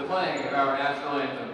the playing of our national anthem.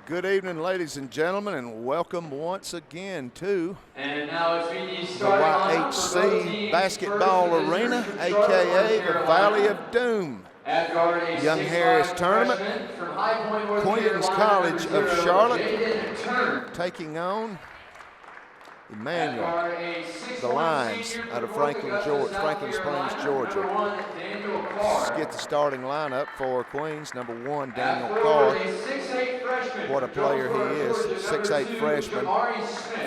Good evening, ladies and gentlemen, and welcome once again to the YHC Basketball Arena, a.k.a. the Valley of Doom Young Harris Tournament. Queens College of Charlotte taking on Emmanuel, the Lions, out of Franklin Springs, Georgia. Let's get the starting lineup for Queens. Number 1, Daniel Carr. What a player he is. 6'8" freshman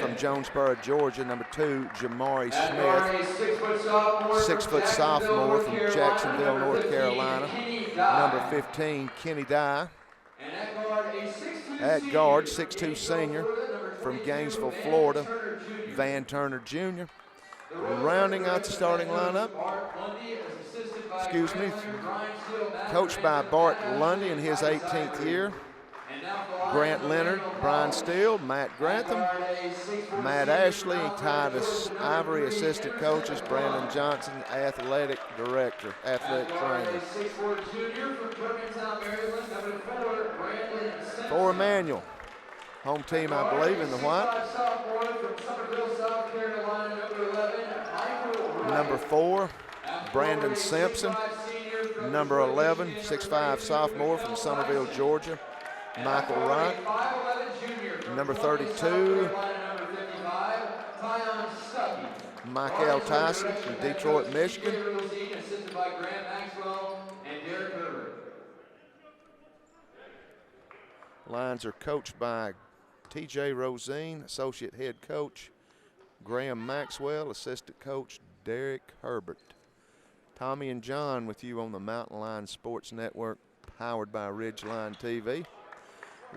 from Jonesboro, Georgia. Number 2, Jamari Smith. 6 foot sophomore from Jacksonville, North Carolina. Number 15, Kenny Dye. At guard, 6'2" senior from Gainesville, Florida, Van Turner Jr. Rounding out the starting lineup, coached by Bart Lundy in his 18th year. Grant Leonard, Brian Steele, Matt Grantham, Matt Ashley, Titus Ivory, assistant coaches, Brandon Johnson, athletic director, athletic trainer. For Emmanuel, home team, I believe, in the white. Number 4, Brandon Simpson. Number 11, 6'5" sophomore from Somerville, Georgia, Michael Wright. Number 32, Michael Tyson from Detroit, Michigan. Lions are coached by T.J. Rosine, associate head coach Graham Maxwell, assistant coach Derek Herbert. Tommy and John with you on the Mountain Line Sports Network, powered by Ridgeline TV.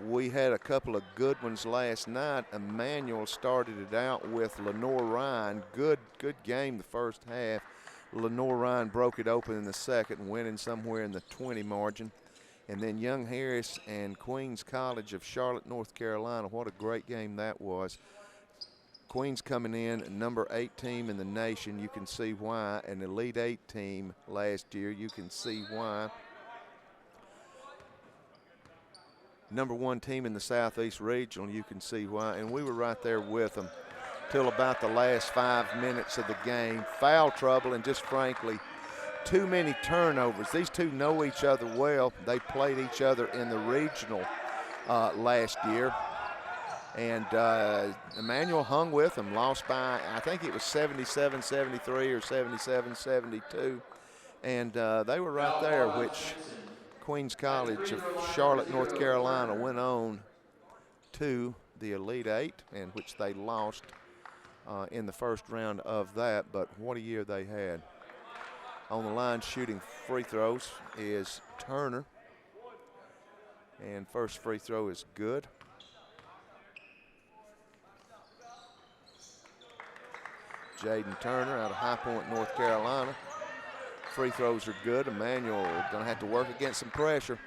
We had a couple of good ones last night. Emmanuel started it out with Lenore Ryan. Good game the first half. Lenore Ryan broke it open in the second, winning somewhere in the 20 margin. And then Young Harris and Queens College of Charlotte, North Carolina. What a great game that was. Queens coming in, number 8 team in the nation. You can see why. An Elite 8 team last year. You can see why. Number 1 team in the Southeast Regional. You can see why. And we were right there with them till about the last 5 minutes of the game. Foul trouble and just frankly, too many turnovers. These two know each other well. They played each other in the regional last year. And Emmanuel hung with them, lost by, I think it was 77-73 or 77-72. And they were right there, which Queens College of Charlotte, North Carolina went on to the Elite 8, and which they lost in the first round of that. But what a year they had. On the line shooting free throws is Turner. And first free throw is good. Jaden Turner out of High Point, North Carolina. Free throws are good. Emmanuel going to have to work against some pressure.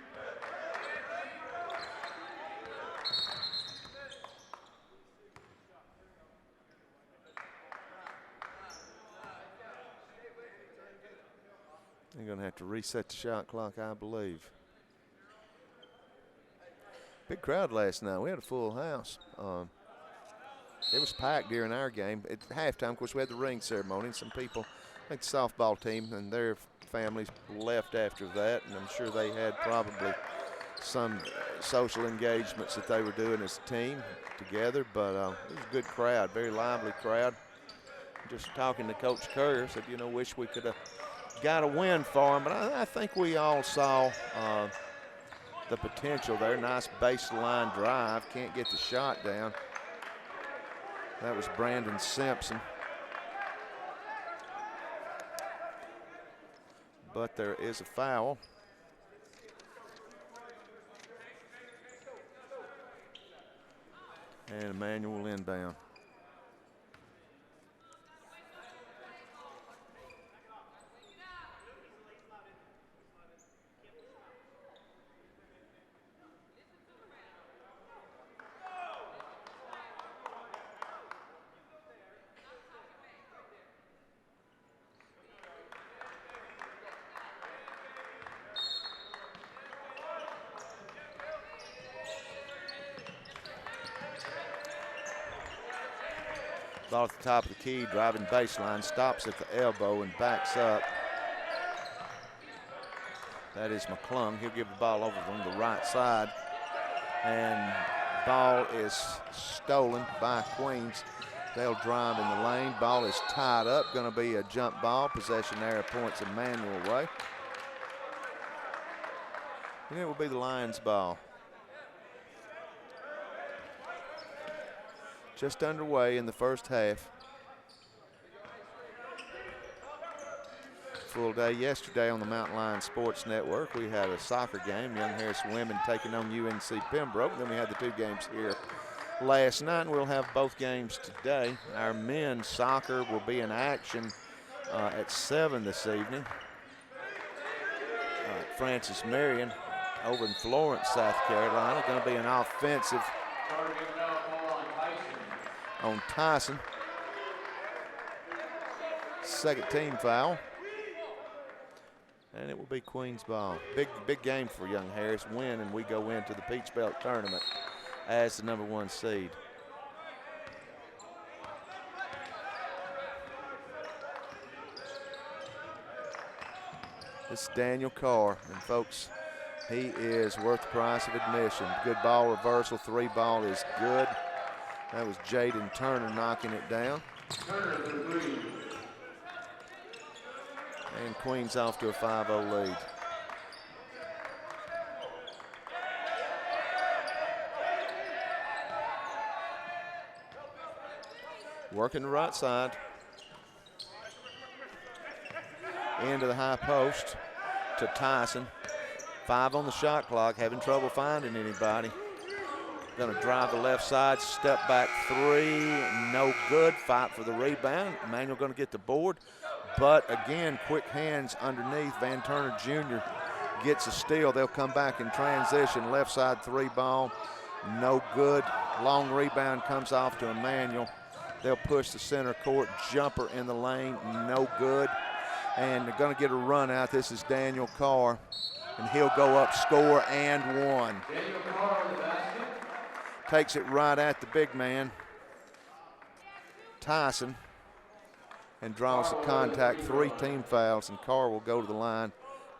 They're going to have to reset the shot clock, I believe. Big crowd last night. We had a full house. It was packed during our game. At halftime, of course, we had the ring ceremony. And some people, I think the softball team and their families left after that, and I'm sure they had probably some social engagements that they were doing as a team together. But it was a good crowd, very lively crowd. Just talking to Coach Kerr, said, you know, wish we could have got a win for him, but I think we all saw the potential there. Nice baseline drive, can't get the shot down. That was Brandon Simpson. But there is a foul. And Emmanuel inbound. Ball at the top of the key, driving baseline, stops at the elbow and backs up. That is McClung. He'll give the ball over from the right side. And ball is stolen by Queens. They'll drive in the lane. Ball is tied up. Going to be a jump ball. Possession arrow points Emmanuel way. And it will be the Lions ball. Just underway in the first half. Full day yesterday on the Mountain Lion Sports Network. We had a soccer game, Young Harris women taking on UNC Pembroke. Then we had the two games here last night, and we'll have both games today. Our men's soccer will be in action at 7 this evening. Francis Marion over in Florence, South Carolina. Going to be an offensive on Tyson. Second team foul. And it will be Queens ball. Big game for Young Harris. Win, and we go into the Peach Belt tournament as the #1 seed. This is Daniel Carr, and folks, he is worth the price of admission. Good ball reversal, 3 ball is good. That was Jaden Turner knocking it down. And Queens off to a 5-0 lead. Working the right side. Into the high post to Tyson. 5 on the shot clock, having trouble finding anybody. Going to drive the left side, step back 3, no good. Fight for the rebound. Emmanuel going to get the board, but again, quick hands underneath. Van Turner Jr. gets a steal. They'll come back in transition. Left side 3 ball, no good. Long rebound comes off to Emmanuel. They'll push the center court. Jumper in the lane, no good. And they're going to get a run out. This is Daniel Carr, and he'll go up, score, and 1. Daniel Carr on the basket. Takes it right at the big man, Tyson, and draws the contact. 3 team fouls, and Carr will go to the line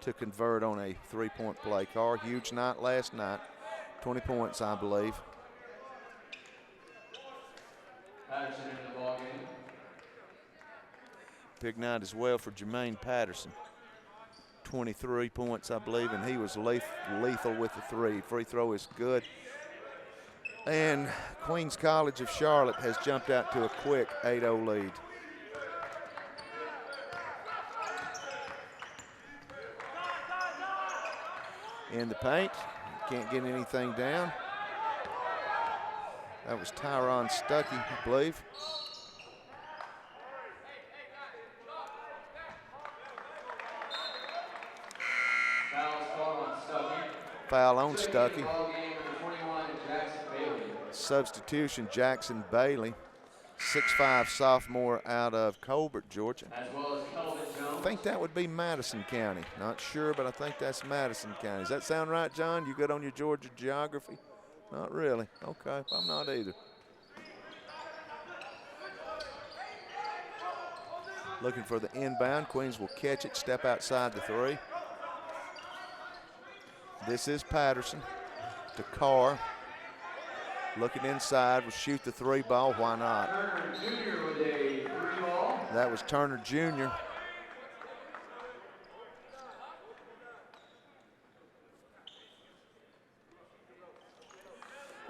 to convert on a 3-point play. Carr, huge night last night, 20 points, I believe. Patterson in the ball game. Big night as well for Jermaine Patterson. 23 points, I believe, and he was lethal with the 3. Free throw is good. And Queens College of Charlotte has jumped out to a quick 8-0 lead. In the paint, can't get anything down. That was Tyron Stuckey, I believe. Foul on Second Stuckey. in the ballgame, number 21, Jackson Bailey. Substitution, Jackson Bailey, 6'5" sophomore out of Colbert, Georgia. As well as Kelvin Jones. I think that would be Madison County. Not sure, but I think that's Madison County. Does that sound right, John? You good on your Georgia geography? Not really. Okay, I'm not either. Looking for the inbound. Queens will catch it, step outside the 3. This is Patterson to Carr. Looking inside, will shoot the 3 ball. Why not? Turner Jr. with a 3 ball. That was Turner Jr.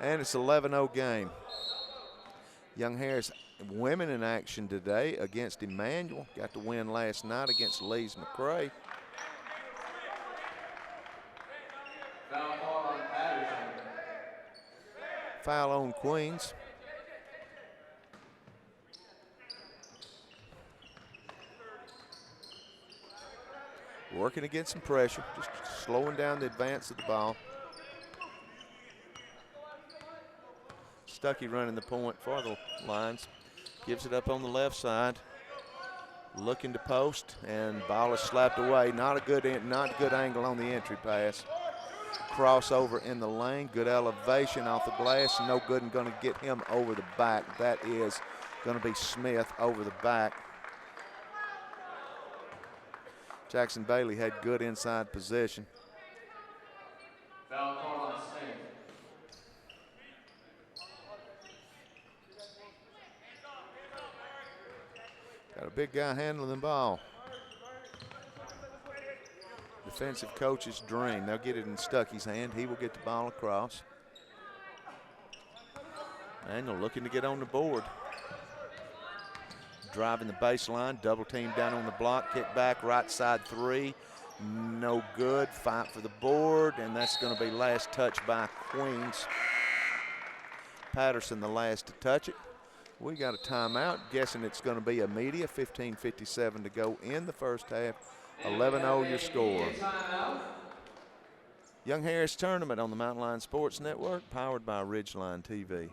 And it's 11-0 game. Young Harris women in action today against Emmanuel. Got the win last night against Lee's McRae. Foul call on Patterson. Foul on Queens. Working against some pressure, just slowing down the advance of the ball. Stuckey running the point for the Lions. Gives it up on the left side. Looking to post, and ball is slapped away. Not a good angle on the entry pass. Crossover in the lane. Good elevation off the glass. No good and going to get him over the back. That is going to be Smith over the back. Jackson Bailey had good inside possession. Foul call on Smith. Got a big guy handling the ball. Defensive coach's dream. They'll get it in Stuckey's hand. He will get the ball across. Emmanuel looking to get on the board. Driving the baseline, double team down on the block, kick back, right side 3. No good, fight for the board, and that's going to be last touch by Queens. Patterson the last to touch it. We got a timeout, guessing it's going to be a media, 15:57 to go in the first half. 11-0 your score. Young Harris Tournament on the Mountain Line Sports Network, powered by Ridgeline TV.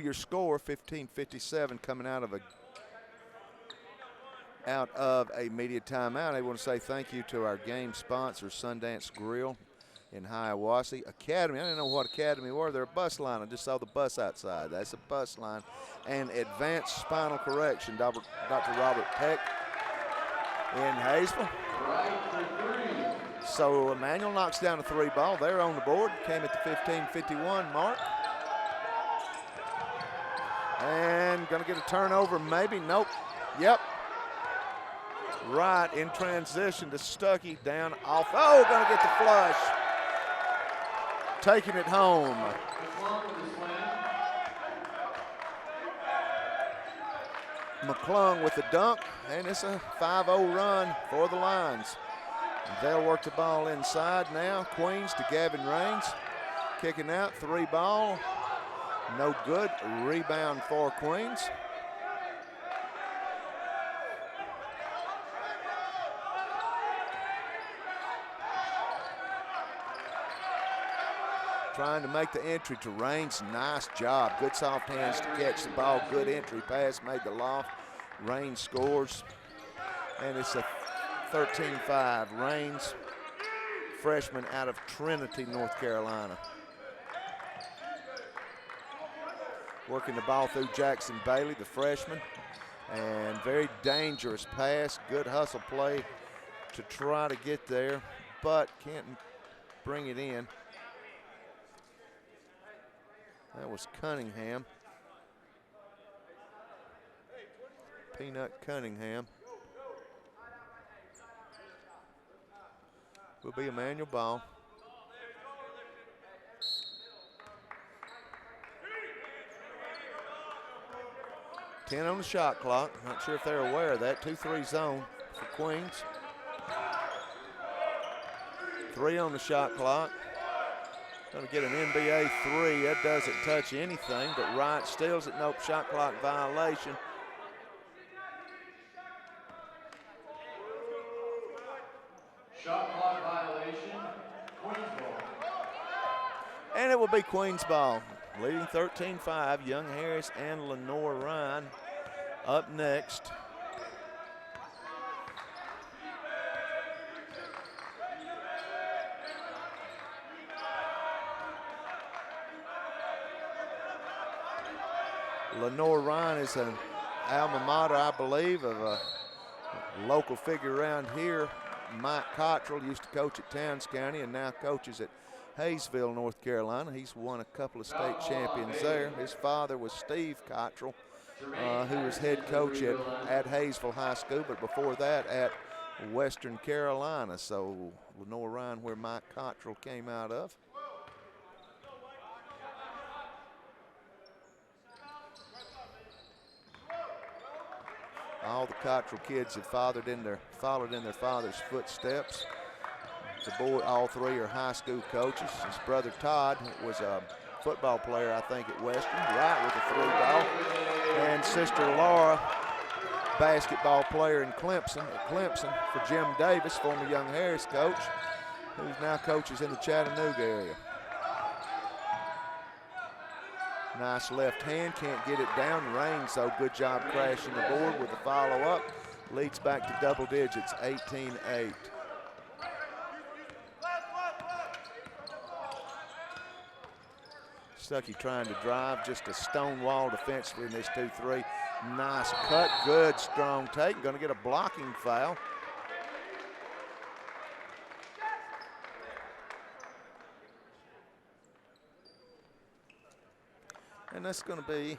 Your score, 15:57 coming out of a media timeout. I want to say thank you to our game sponsor, Sundance Grill in Hiawassee. Academy, I didn't know what Academy were. They're a bus line. I just saw the bus outside. That's a bus line. And Advanced Spinal Correction, Dr. Robert Peck in Hayesville. So Emmanuel knocks down a 3 ball. They're on the board. Came at the 15:51 mark. And going to get a turnover, maybe. Nope. Yep. Right in transition to Stuckey down off. Oh, going to get the flush. Taking it home. McClung with the dunk, and it's a 5-0 run for the Lions. They'll work the ball inside now. Queens to Gavin Raines. Kicking out, 3 ball. No good. Rebound for Queens. trying to make the entry to Raines. Nice job. Good soft hands to catch the ball. Good entry pass, made the loft. Raines scores. And it's a 13-5. Raines, freshman out of Trinity, North Carolina. Working the ball through Jackson Bailey, the freshman. And very dangerous pass. Good hustle play to try to get there, but can't bring it in. That was Cunningham. Peanut Cunningham. Will be Emmanuel ball. Ten on the shot clock. Not sure if they're aware of that. 2-3 zone for Queens. 3 on the shot clock. Going to get an NBA 3. That doesn't touch anything, but Wright steals it. Nope, shot clock violation. Shot clock violation, Queens ball. And it will be Queens ball. Leading 13-5, Young Harris and Lenore Ryan up next. Lenore Ryan is an alma mater, I believe, of a local figure around here. Mike Cottrell used to coach at Towns County and now coaches at Hayesville, North Carolina. He's won a couple of state champions there. His father was Steve Cottrell, who was head coach at Hayesville High School, but before that at Western Carolina. So Lenore Ryan, where Mike Cottrell came out of. All the Cottrell kids have followed in their father's footsteps. The boy, all 3 are high school coaches. His brother Todd was a football player, I think, at Western, right with the 3 ball. And sister Laura, basketball player in Clemson, for Jim Davis, former Young Harris coach, who now coaches in the Chattanooga area. Nice left hand, can't get it down. Raines, though, good job crashing the board with the follow-up. Leads back to double digits, 18-8. Stuckey trying to drive, just a stone wall defensively in this 2-3. Nice cut, good strong take. Going to get a blocking foul. And that's going to be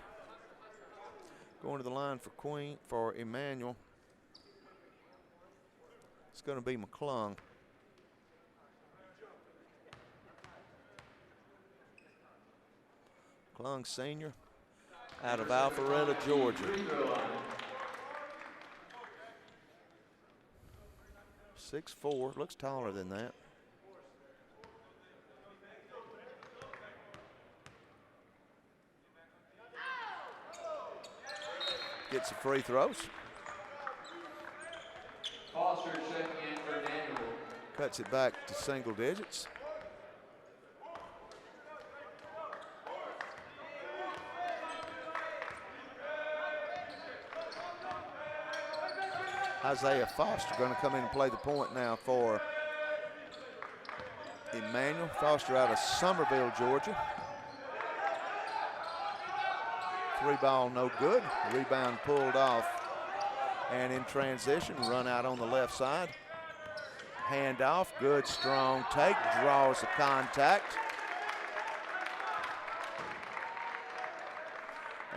going to the line for Emmanuel. It's going to be McClung. McClung Sr. out of Alpharetta, Georgia. 6'4", looks taller than that. Gets the free throws. Foster checking in for Emmanuel. Cuts it back to single digits. Isaiah Foster going to come in and play the point now for Emmanuel. Foster out of Summerville, Georgia. 3 ball, no good. Rebound pulled off. And in transition, run out on the left side. Hand off, good strong take, draws the contact.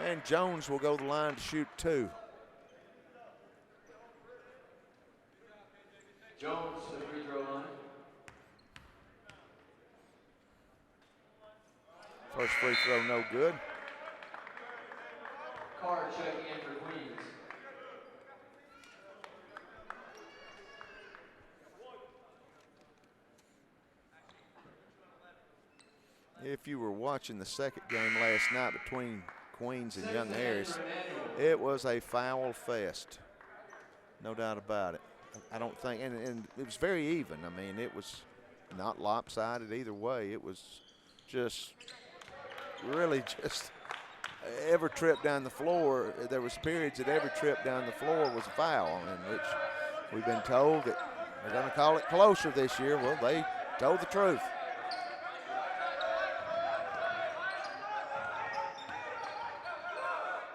And Jones will go to the line to shoot 2. Jones, the free throw line. First free throw, no good. Carr checking in for Queens. If you were watching the second game last night between Queens and Young Harris, it was a foul fest. No doubt about it. I don't think, and it was very even. I mean, it was not lopsided either way. It was just really just every trip down the floor, there was periods that every trip down the floor was a foul, in which we've been told that they're going to call it closer this year. Well, they told the truth.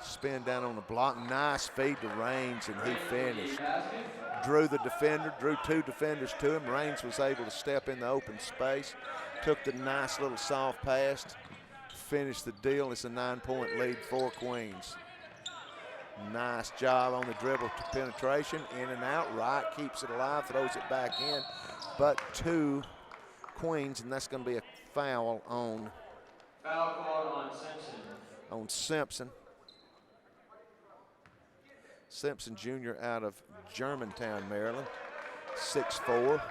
Spin down on the block, nice feed to Raines, and he finished. Drew the defender, drew two defenders to him. Raines was able to step in the open space, took the nice little soft pass, finished the deal. It's a 9-point lead for Queens. Nice job on the dribble to penetration, in and out. Wright keeps it alive, throws it back in, but to Queens, and that's going to be a foul on Simpson. On Simpson. Simpson Jr. out of Germantown, Maryland, 6'4".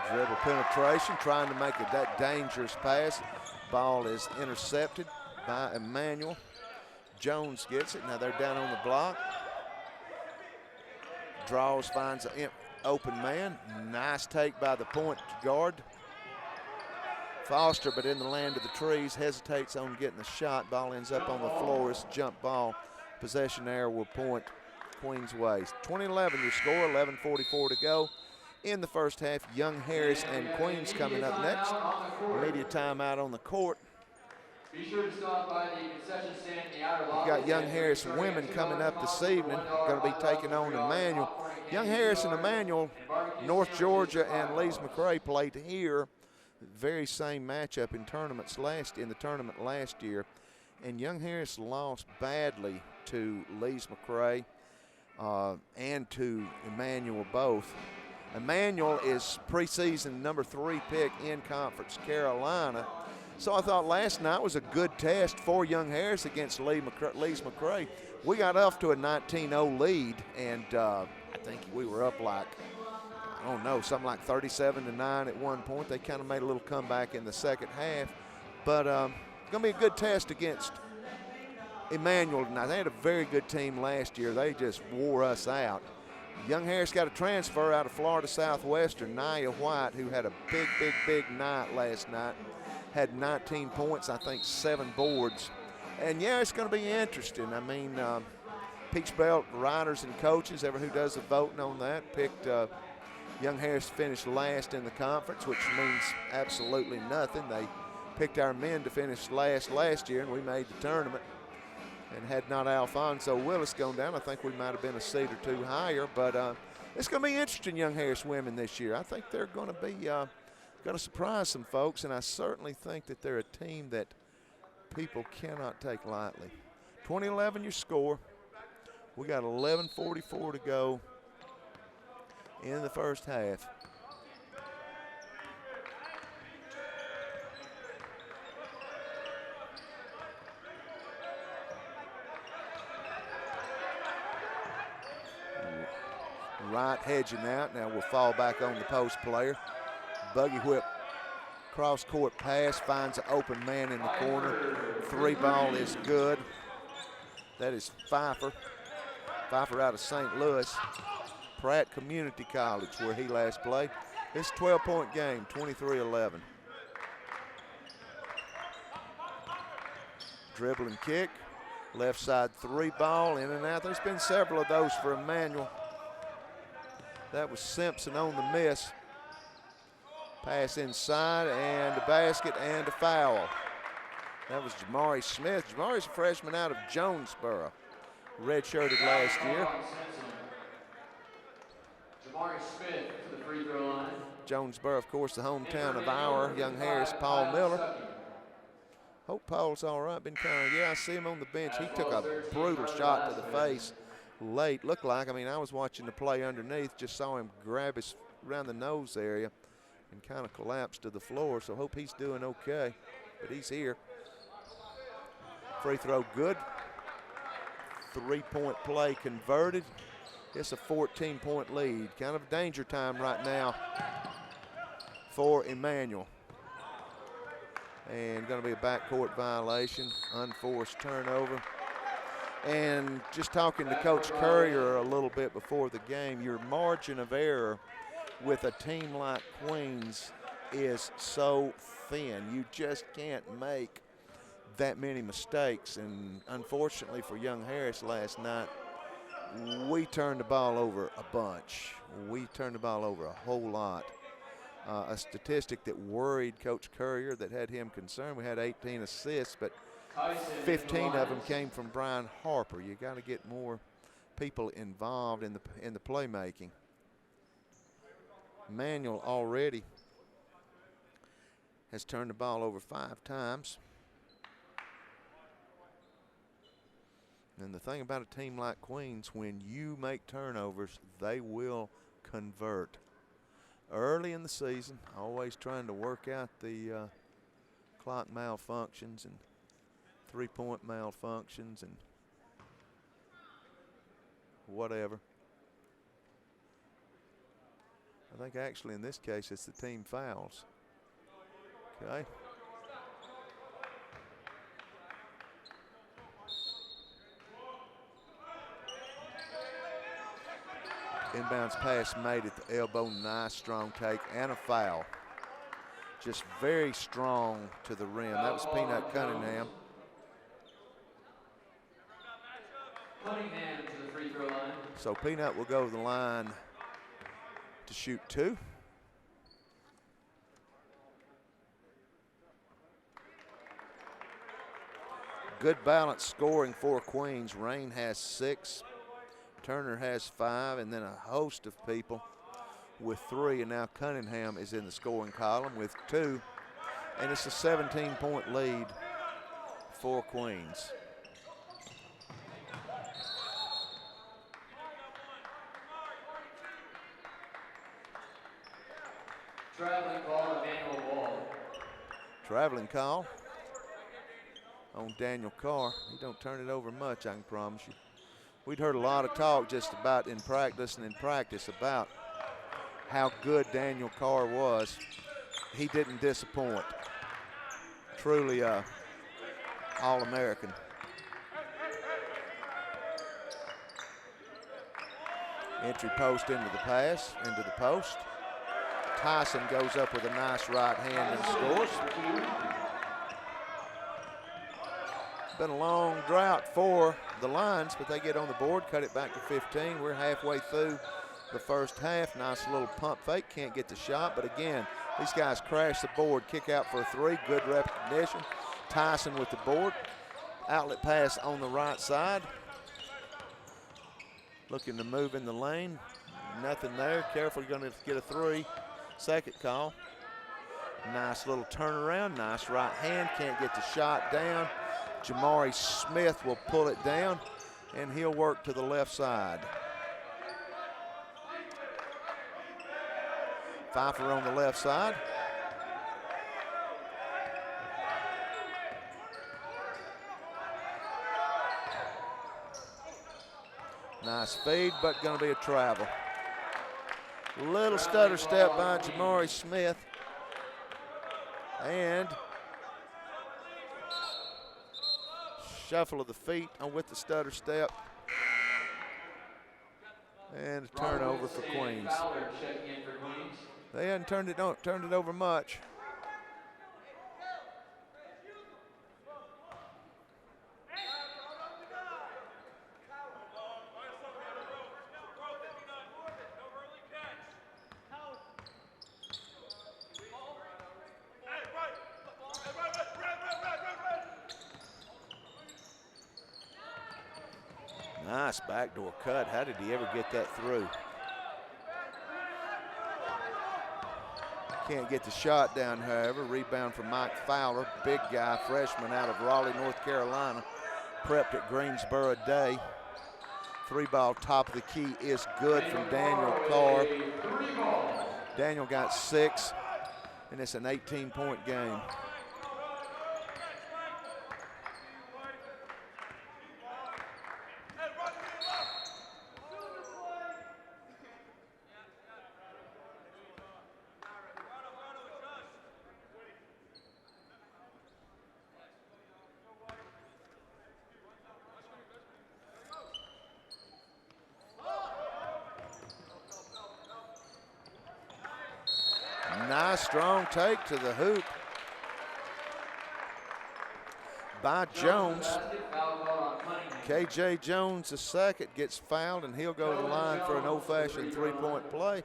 Dribble penetration, trying to make that dangerous pass. Ball is intercepted by Emmanuel. Jones gets it. Now they're down on the block. Draws, finds an open man. Nice take by the point guard. Foster, but in the land of the trees, hesitates on getting the shot. Ball ends up on the floor. It's a jump ball. Possession error will point Queens' way. 20-11 your score, 11:44 to go in the first half. Young Harris and Queens coming up next. Media timeout on the court. Be sure to stop by the concession stand in the outer lobby. We've got Young Harris women coming up this evening. Going to be taking on Emmanuel. Young Harris and Emmanuel, North Georgia and Lees-McRae played here. Very same matchup in the tournament last year. And Young Harris lost badly to Lees-McRae and to Emmanuel both. Emmanuel is preseason number 3 pick in Conference Carolina. So I thought last night was a good test for Young Harris against Lees-McRae. We got off to a 19-0 lead, and I think we were up like, I don't know, something like 37-9 at one point. They kind of made a little comeback in the second half. But going to be a good test against Emmanuel tonight. They had a very good team last year. They just wore us out. Young Harris got a transfer out of Florida Southwestern, Nia White, who had a big night last night. Had 19 points, I think 7 boards. And yeah, it's going to be interesting. I mean, Peach Belt writers and coaches, who does the voting on that, picked Young Harris to finish last in the conference, which means absolutely nothing. They picked our men to finish last year, and we made the tournament. And had not Alfonso Willis gone down, I think we might have been a seed or two higher. But it's going to be interesting, Young Harris women this year. I think they're going to be going to surprise some folks, and I certainly think that they're a team that people cannot take lightly. 20-11 your score. We got 11:44 to go in the first half. Wright hedging out. Now we'll fall back on the post player. Buggy whip, cross-court pass, finds an open man in the corner. 3 ball is good. That is Pfeiffer. Pfeiffer out of St. Louis. Pratt Community College, where he last played. It's a 12-point game, 23-11. Dribble and kick. Left side 3 ball, in and out. There's been several of those for Emmanuel. That was Simpson on the miss. Pass inside, and a basket, and a foul. That was Jamari Smith. Jamari's a freshman out of Jonesboro. Redshirted last year. Jamari Smith to the free throw line. Jonesboro, of course, the hometown of our Young Harris, Paul Miller. Hope Paul's all right. Been kind of, yeah, I see him on the bench. He took a brutal shot to the face late. Looked like, I mean, I was watching the play underneath, just saw him grab his around the nose area and kind of collapsed to the floor. So hope he's doing okay, but he's here. Free throw good. 3-point play converted. It's a 14-point lead. Kind of danger time right now for Emmanuel. And going to be a backcourt violation, unforced turnover. And just talking to Coach Courier a little bit before the game, your margin of error with a team like Queens is so thin. You just can't make that many mistakes. And unfortunately for young Harris last night, we turned the ball over a bunch. We turned the ball over a whole lot. A statistic that worried Coach Courier, that had him concerned. We had 18 assists, but 15 of them came from Brian Harper. You got to get more people involved in the playmaking. Emmanuel already has turned the ball over 5 times. And the thing about a team like Queens, when you make turnovers, they will convert. Early in the season, always trying to work out the clock malfunctions and three-point malfunctions and whatever. I think actually in this case it's the team fouls. Okay. Inbounds pass made at the elbow. Nice strong take and a foul. Just very strong to the rim. That was Peanut Cunningham. Cunningham to the free throw line. So Peanut will go to the line to shoot 2. Good balance scoring for Queens. Rain has 6. Turner has 5, and then a host of people with 3, and now Cunningham is in the scoring column with 2, and it's a 17-point lead for Queens. Traveling call, Emmanuel Wall. Traveling call on Daniel Carr. He don't turn it over much, I can promise you. We'd heard a lot of talk just about in practice about how good Daniel Carr was. He didn't disappoint. Truly a All-American. Entry post into the post. Tyson goes up with a nice right hand and scores. Been a long drought for the Lions, but they get on the board, cut it back to 15. We're halfway through the first half. Nice little pump fake, can't get the shot, but again, these guys crash the board, kick out for a 3, good recognition. Tyson with the board. Outlet pass on the right side. Looking to move in the lane. Nothing there. Careful, you're going to get a 3. Second call. Nice little turnaround. Nice right hand. Can't get the shot down. Jamari Smith will pull it down, and he'll work to the left side. Pfeiffer on the left side. Nice feed, but going to be a travel. Little stutter step by Jamari Smith. And shuffle of the feet with the stutter step. And a turnover for Queens. They hadn't turned it over much. Nice backdoor cut. How did he ever get that through? Can't get the shot down, however. Rebound from Mike Fowler, big guy, freshman out of Raleigh, North Carolina. Prepped at Greensboro Day. 3-ball top of the key is good from Daniel Carr. Daniel got 6, and it's an 18-point game. Nice strong take to the hoop by Jones. KJ Jones, the second, gets fouled, and he'll go to the line for an old-fashioned three-point play.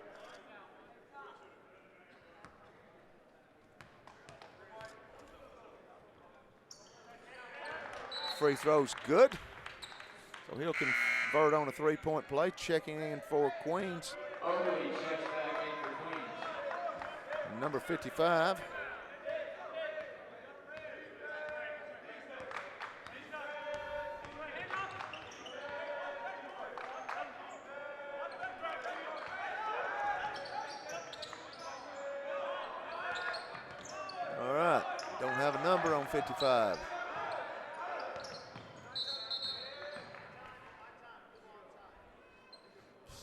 Free throw's good, so he'll convert on a three-point play. Checking in for Queens, number 55. All right, don't have a number on 55.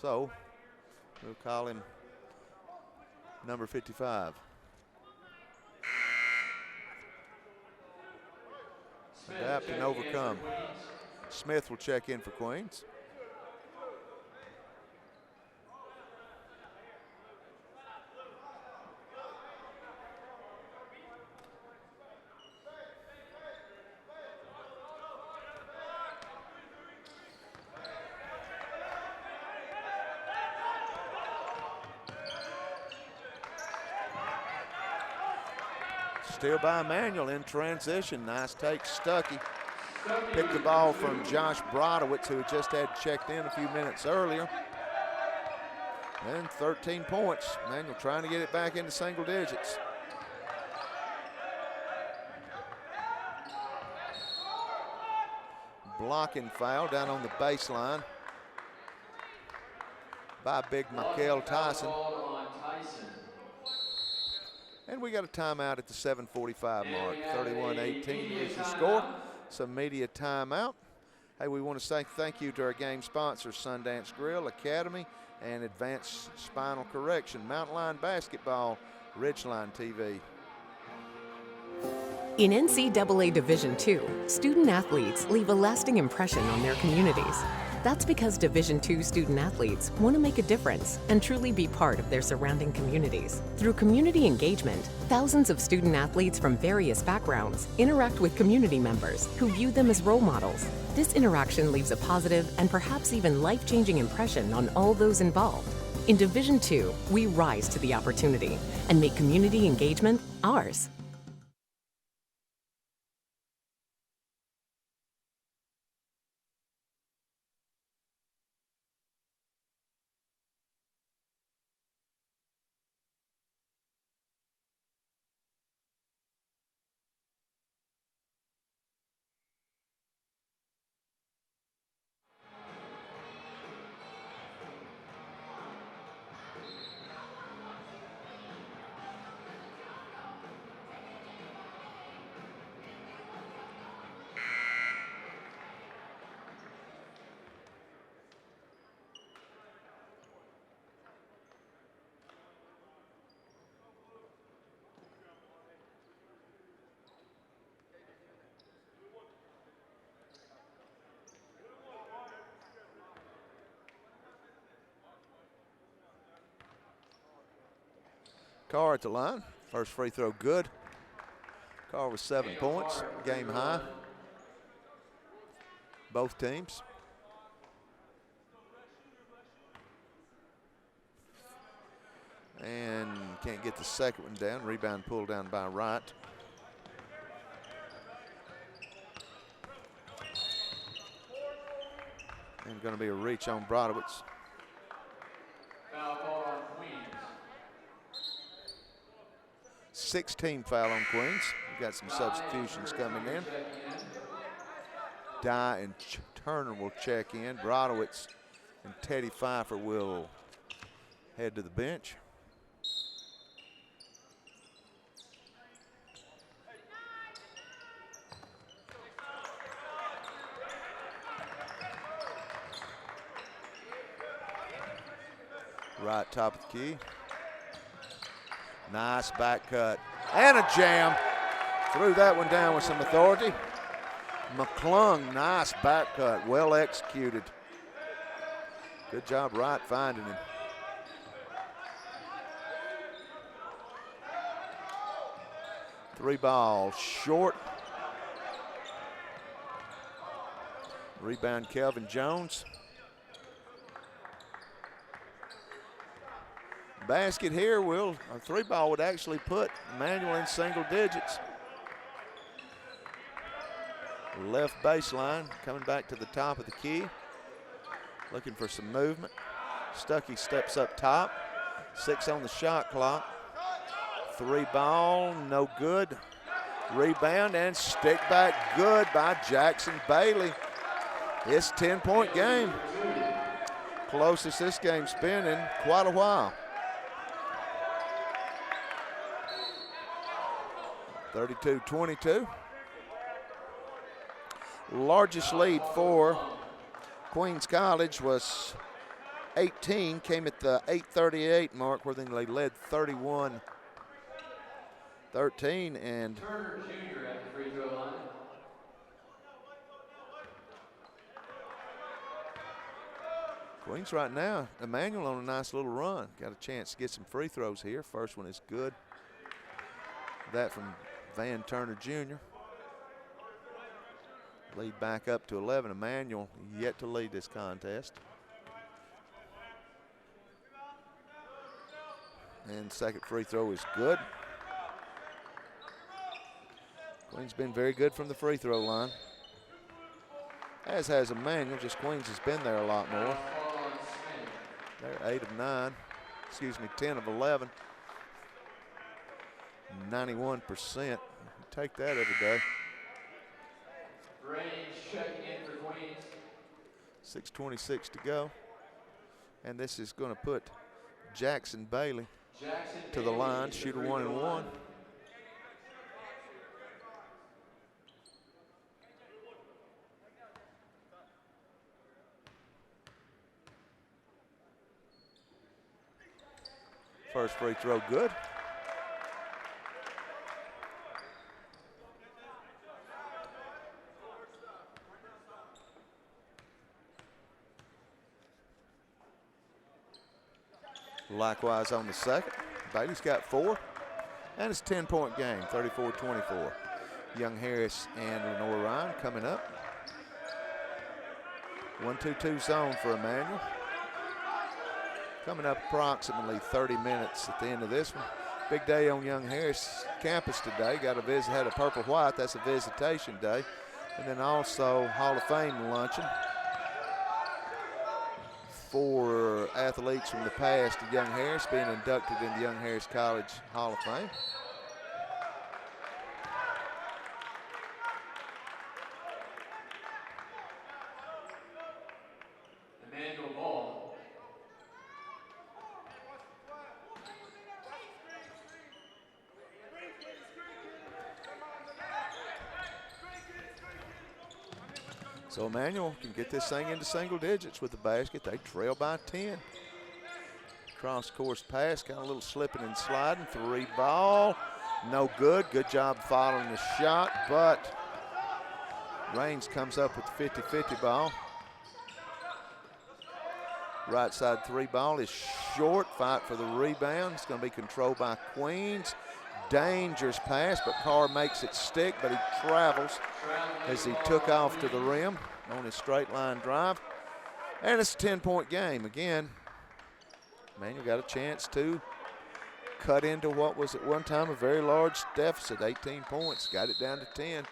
So we'll call him number 55. Adapt and overcome. Smith will check in for Queens. Still by Emmanuel in transition. Nice take, Stuckey. Picked the ball from Josh Brodowitz, who had just had checked in a few minutes earlier. And 13 points. Emmanuel trying to get it back into single digits. Blocking foul down on the baseline by big Michael Tyson. And we got a timeout at the 7:45 mark. 31-18 is the score. Some media timeout. Hey, we want to say thank you to our game sponsors, Sundance Grill, Academy, and Advanced Spinal Correction, Mountain Line Basketball, Ridgeline TV. In NCAA Division II, student athletes leave a lasting impression on their communities. That's because Division II student athletes want to make a difference and truly be part of their surrounding communities. Through community engagement, thousands of student athletes from various backgrounds interact with community members who view them as role models. This interaction leaves a positive and perhaps even life-changing impression on all those involved. In Division II, we rise to the opportunity and make community engagement ours. Carr at the line. First free throw good. Carr with 7 points, game high. Both teams. And can't get the second one down. Rebound pulled down by Wright. And going to be a reach on Brodowitz. 16 foul on Queens. We've got some substitutions coming in. Dye and Turner will check in. Brodowitz and Teddy Pfeiffer will head to the bench. Right top of the key. Nice back cut and a jam. Threw that one down with some authority. McClung, nice back cut, well executed. Good job Wright finding him. 3 ball short. Rebound Kelvin Jones. Basket here a 3 ball would actually put Emmanuel in single digits. Left baseline, coming back to the top of the key. Looking for some movement. Stuckey steps up top. 6 on the shot clock. 3 ball, no good. Rebound and stick back good by Jackson Bailey. It's a 10-point game. Closest this game's been in quite a while. 32-22. Largest lead for Queens College was 18, came at the 8:38 mark where they led 31-13, and Turner Jr. at the free throw line. Queens right now, Emmanuel on a nice little run. Got a chance to get some free throws here. First one is good. That from Van Turner Jr. Lead back up to 11. Emmanuel yet to lead this contest. And second free throw is good. Queens been very good from the free throw line. As has Emmanuel, just Queens has been there a lot more. They're 8 of 9, 10 of 11. 91%. Take that every day. Range checking in for Queens. 6:26 to go. And this is going to put Jackson Bailey to the line, shooter 1 and 1. First free throw good. Likewise on the second. Bailey's got 4. And it's a 10-point game, 34-24. Young Harris and Lenore Ryan coming up. 1-2-2 zone for Emmanuel. Coming up approximately 30 minutes at the end of this one. Big day on Young Harris campus today. Got a visit, had a Purple White, that's a visitation day. And then also Hall of Fame luncheon for athletes from the past of Young Harris being inducted into Young Harris College Hall of Fame. Emmanuel Ball. So Emmanuel can get this thing into single digits with the basket. They trail by 10. Cross course pass, got a little slipping and sliding. 3 ball, no good. Good job following the shot, but Raines comes up with the 50-50 ball. Right side 3 ball is short. Fight for the rebound. It's going to be controlled by Queens. Dangerous pass, but Carr makes it stick, but he travels as he took off to the rim on his straight line drive. And it's a 10-point game. Again, Emmanuel got a chance to cut into what was at one time a very large deficit, 18 points. Got it down to 10.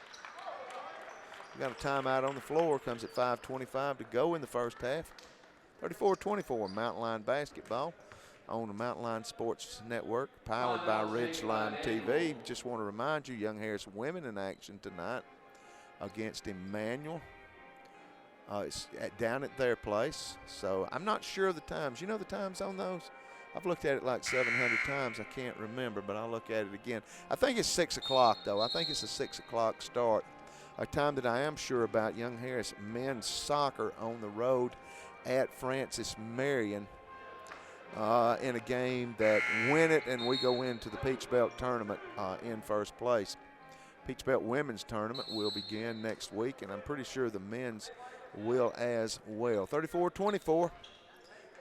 We got a timeout on the floor. Comes at 5:25 to go in the first half. 34-24, Mountain Line basketball on the Mountain Line Sports Network, powered by Ridgeline TV. Just want to remind you, Young Harris women in action tonight against Emmanuel. It's down at their place. So I'm not sure of the times. You know the times on those? I've looked at it like 700 times. I can't remember, but I'll look at it again. I think it's 6 o'clock, though. I think it's a 6 o'clock start. A time that I am sure about, Young Harris men's soccer on the road at Francis Marion in a game that win it and we go into the Peach Belt tournament in first place. Peach Belt women's tournament will begin next week, and I'm pretty sure the men's will as well. 34-24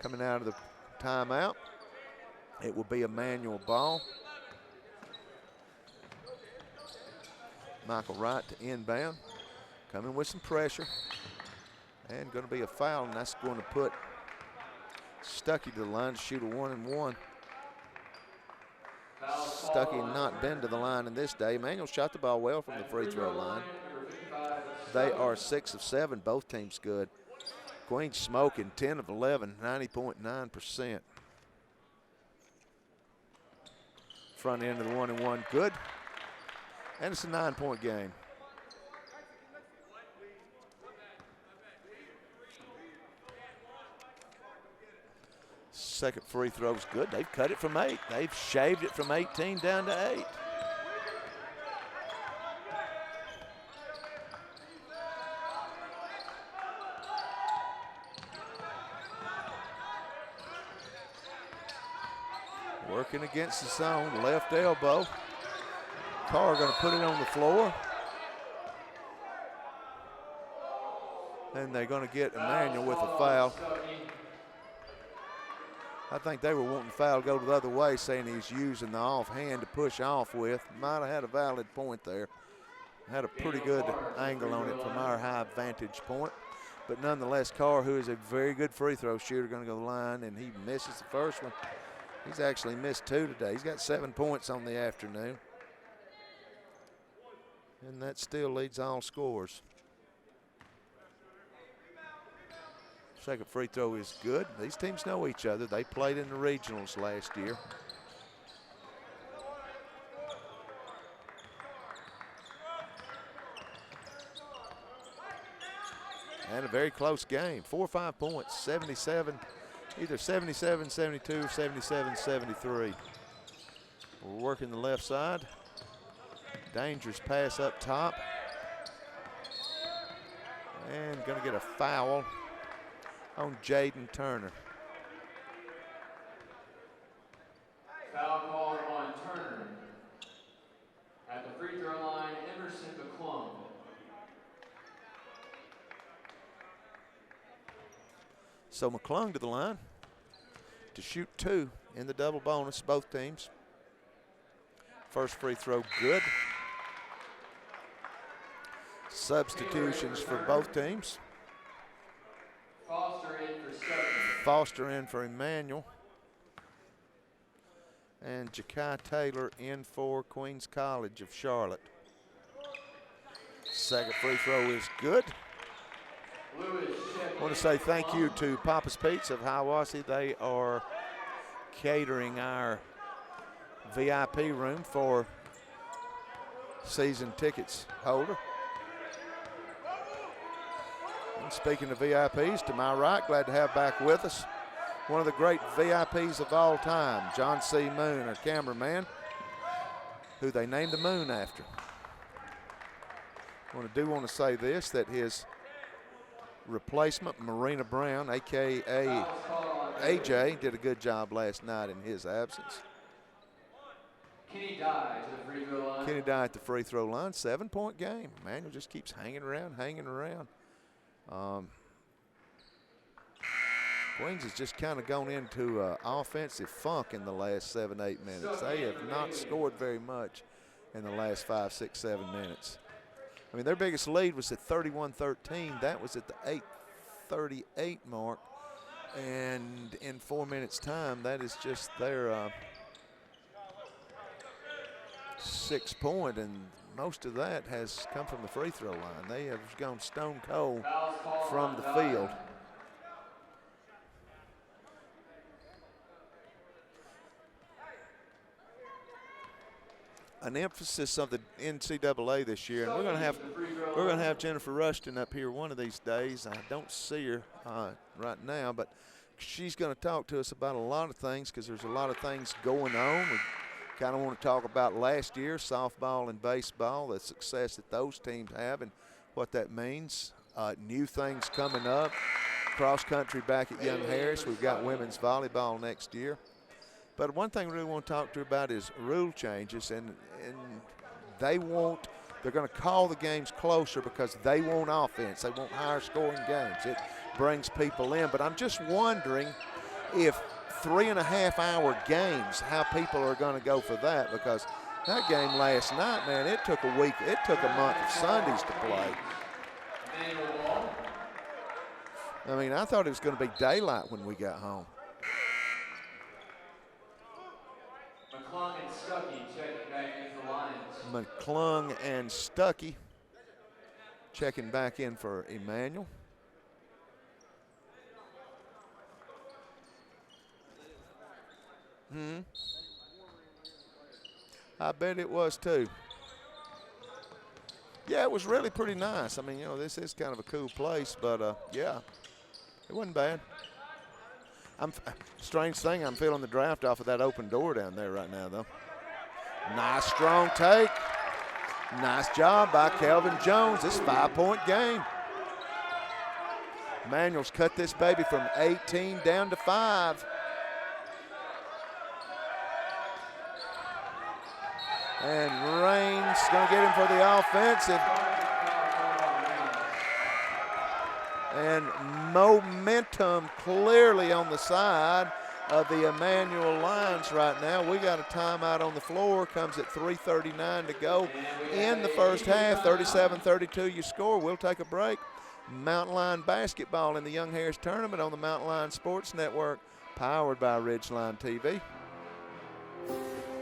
coming out of the timeout. It will be Emmanuel ball. Michael Wright to inbound. Coming with some pressure. And going to be a foul, and that's going to put Stuckey to the line to shoot a 1-and-1. Stuckey not been to the line in this day. Emmanuel shot the ball well from the free throw line. They are 6 of 7, both teams good. Queens smoking 10 of 11, 90.9%. Front end of the 1-and-1 good. And it's a 9-point game. Second free throw's good. They've cut it from 8. They've shaved it from 18 down to 8. Working against the zone, left elbow. Carr going to put it on the floor. And they're going to get Emmanuel with a foul. I think they were wanting the foul to go the other way, saying he's using the offhand to push off with. Might have had a valid point there. Had a pretty good angle on it from our high vantage point. But nonetheless, Carr, who is a very good free throw shooter, going to go to the line, and he misses the first one. He's actually missed 2 today. He's got 7 points on the afternoon. And that still leads all scores. Second free throw is good. These teams know each other. They played in the regionals last year. And a very close game. 4 or 5 points, 77, either 77, 72, or 77, 73. We're working the left side. Dangerous pass up top. And going to get a foul on Jaden Turner. Foul called on Turner. At the free throw line, Emerson McClung. So McClung to the line to shoot 2 in the double bonus, both teams. First free throw good. Substitutions for both teams. Foster in for Stuckey. Foster in for Emmanuel. And Ja'Kai Taylor in for Queens College of Charlotte. Second free throw is good. I want to say thank you to Papa's Pizza of Hiawassee. They are catering our VIP room for season tickets holder. And speaking of VIPs, to my right, glad to have back with us one of the great VIPs of all time, John C. Moon, our cameraman, who they named the Moon after. I want to say this, that his replacement, Marina Brown, a.k.a. AJ, did a good job last night in his absence. Kenny Dye to the free throw line. Kenny Dye at the free throw line, 7-point game. Emmanuel just keeps hanging around, Queens has just kind of gone into offensive funk in the last 7-8 minutes. They have not scored very much in the last 5, 6, 7 minutes. I mean, their biggest lead was at 31-13. That was at the 8:38 mark. And in 4 minutes' time, that is just their 6 point, and most of that has come from the free throw line. They have gone stone cold from the field. An emphasis of the NCAA this year, and we're going to have Jennifer Rushton up here one of these days. I don't see her right now, but she's going to talk to us about a lot of things because there's a lot of things going on. We kind of want to talk about last year, softball and baseball, the success that those teams have and what that means. New things coming up. Cross country back at Young Harris. We've got women's volleyball next year. But one thing we really want to talk to her about is rule changes, and they're going to call the games closer because they want offense. They want higher scoring games. It brings people in. But I'm just wondering if 3.5-hour games, how people are going to go for that, because That game last night, man, it took a week. It took a month of Sundays to play. Emmanuel ball. I mean, I thought it was going to be daylight when we got home. McClung and Stuckey checking back in for Lions. McClung and Stuckey checking back in for Emmanuel. I bet it was too. Yeah, it was really pretty nice. I mean, you know, this is kind of a cool place, but yeah, it wasn't bad. Strange thing, I'm feeling the draft off of that open door down there right now, though. Nice strong take. Nice job by Kelvin Jones. This 5-point game. Emmanuel's cut this baby from 18 down to 5. And Raines going to get him for the offensive. And momentum clearly on the side of the Emmanuel Lions right now. We got a timeout on the floor. Comes at 3:39 to go in the first half. 37-32 you score. We'll take a break. Mountain Lion basketball in the Young Harris Tournament on the Mountain Lion Sports Network, powered by Ridgeline TV.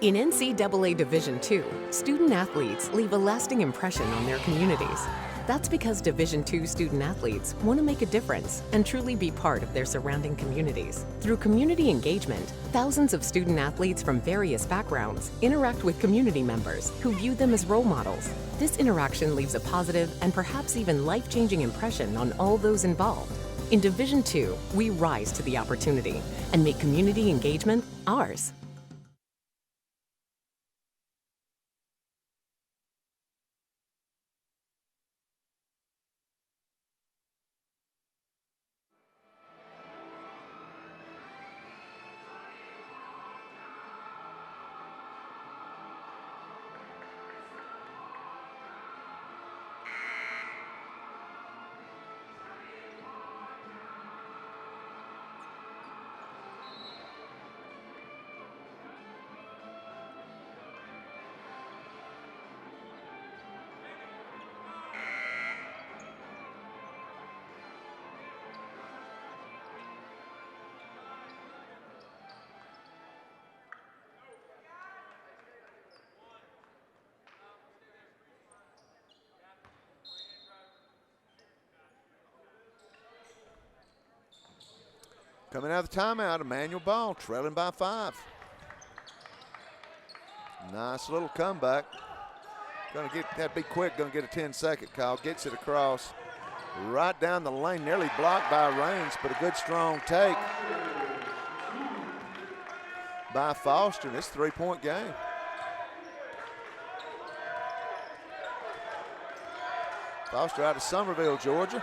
In NCAA Division II, student athletes leave a lasting impression on their communities. That's because Division II student athletes want to make a difference and truly be part of their surrounding communities. Through community engagement, thousands of student athletes from various backgrounds interact with community members who view them as role models. This interaction leaves a positive and perhaps even life-changing impression on all those involved. In Division II, we rise to the opportunity and make community engagement ours. Coming out of the timeout, Emmanuel Ball trailing by 5. Nice little comeback. Gonna get that, be quick, gonna get a 10-second call. Gets it across right down the lane, nearly blocked by Raines, but a good strong take by Foster. This 3-point game. Foster out of Summerville, Georgia.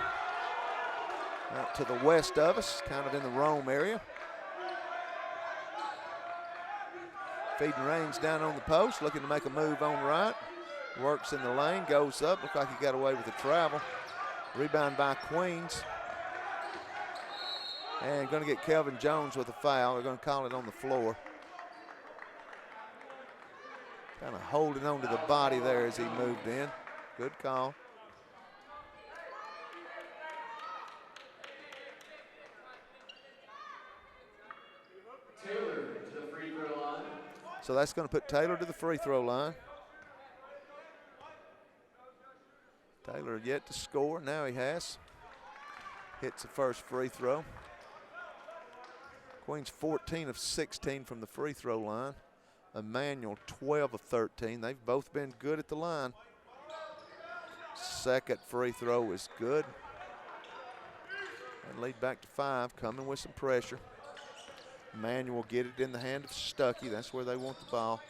Out to the west of us, kind of in the Rome area. Feeding Raines down on the post, looking to make a move on right. Works in the lane, goes up, looks like he got away with the travel. Rebound by Queens. And going to get Kelvin Jones with a foul. They're going to call it on the floor. Kind of holding on to the body there as he moved in. Good call. So that's going to put Taylor to the free throw line. Taylor yet to score. Now he has. Hits the first free throw. Queens 14 of 16 from the free throw line. Emmanuel 12 of 13. They've both been good at the line. Second free throw is good. And lead back to 5, coming with some pressure. Emmanuel will get it in the hand of Stuckey. That's where they want the ball.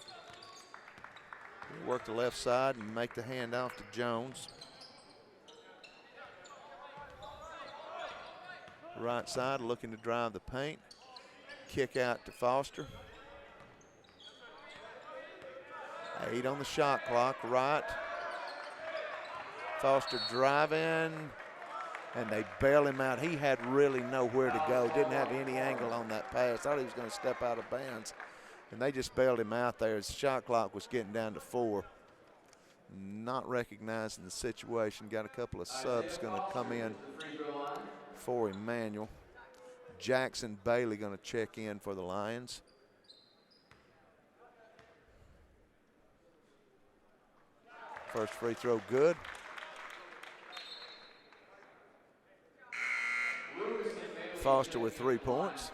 Work the left side and make the handoff to Jones. Right side looking to drive the paint. Kick out to Foster. 8 on the shot clock, right. Foster driving, and they bail him out. He had really nowhere to go. Didn't have any angle on that pass. Thought he was going to step out of bounds. And they just bailed him out there as the shot clock was getting down to 4. Not recognizing the situation. Got a couple of subs going to come in for Emmanuel. Jackson Bailey going to check in for the Lions. First free throw good. Foster with 3 points.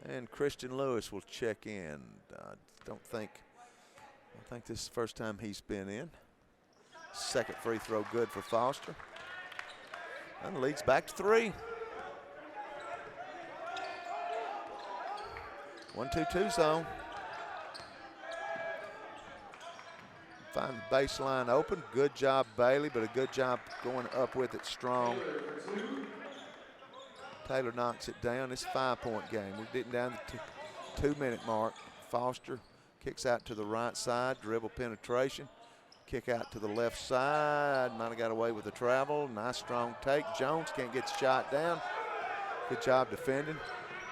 And Christian Lewis will check in. I think this is the first time he's been in. Second free throw good for Foster. And the lead's back to 3. 1-2-2 zone. Find the baseline open. Good job, Bailey, but a good job going up with it strong. Taylor knocks it down. It's a 5-point game. We're getting down to the 2-minute mark. Foster kicks out to the right side, dribble penetration. Kick out to the left side. Might have got away with the travel. Nice strong take. Jones can't get the shot down. Good job defending.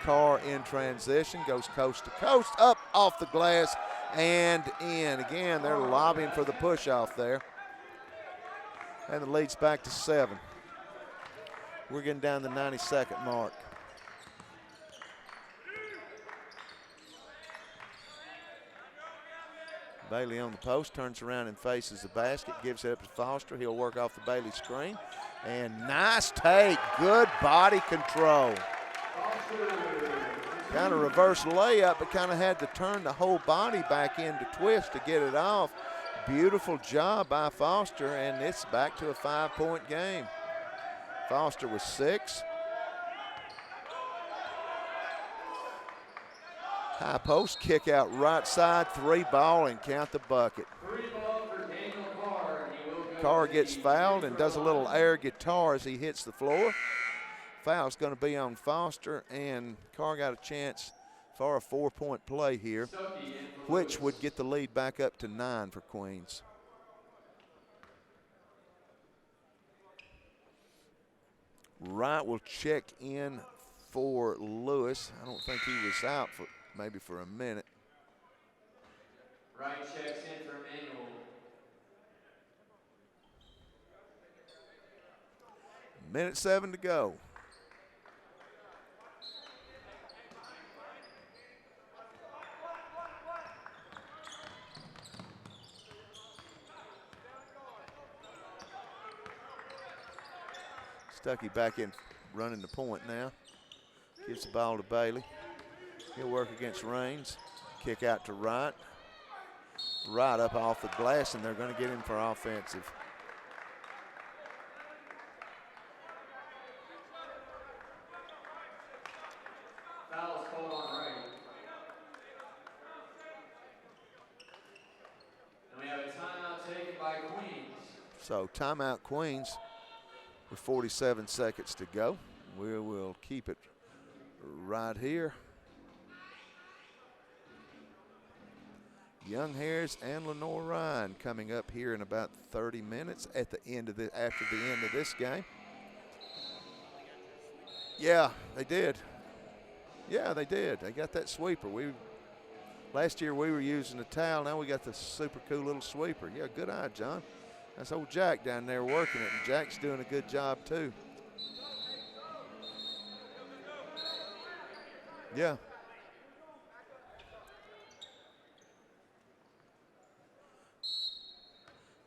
Carr in transition, goes coast to coast, up off the glass and in. Again, they're lobbying for the push off there. And the lead's back to 7. We're getting down the 90-second mark. Bailey on the post, turns around and faces the basket, gives it up to Foster. He'll work off the Bailey screen. And nice take, good body control. Kind of reverse layup, but kind of had to turn the whole body back in to twist to get it off. Beautiful job by Foster, and it's back to a 5-point game. Foster with 6. High post, kick out right side, 3-ball, and count the bucket. 3-ball for Daniel Carr. Carr gets fouled and does a little air guitar as he hits the floor. Foul's going to be on Foster, and Carr got a chance for a 4-point play here, which would get the lead back up to 9 for Queens. Wright will check in for Lewis. I don't think he was out for maybe for a minute. Wright checks in for Emmanuel. Minute 7 to go. Stuckey back in running the point now. Gives the ball to Bailey. He'll work against Raines. Kick out to Wright. Wright up off the glass, and they're going to get him for offensive. Foul's called on Wright. And we have a timeout taken by Queens. So timeout Queens with 47 seconds to go. We will keep it right here. Young Harris and Lenore Ryan coming up here in about 30 minutes at the end of after the end of this game. Yeah, they did. Yeah, they did. They got that sweeper. Last year we were using a towel. Now we got the super cool little sweeper. Yeah, good eye, John. That's old Jack down there working it, and Jack's doing a good job too. Yeah.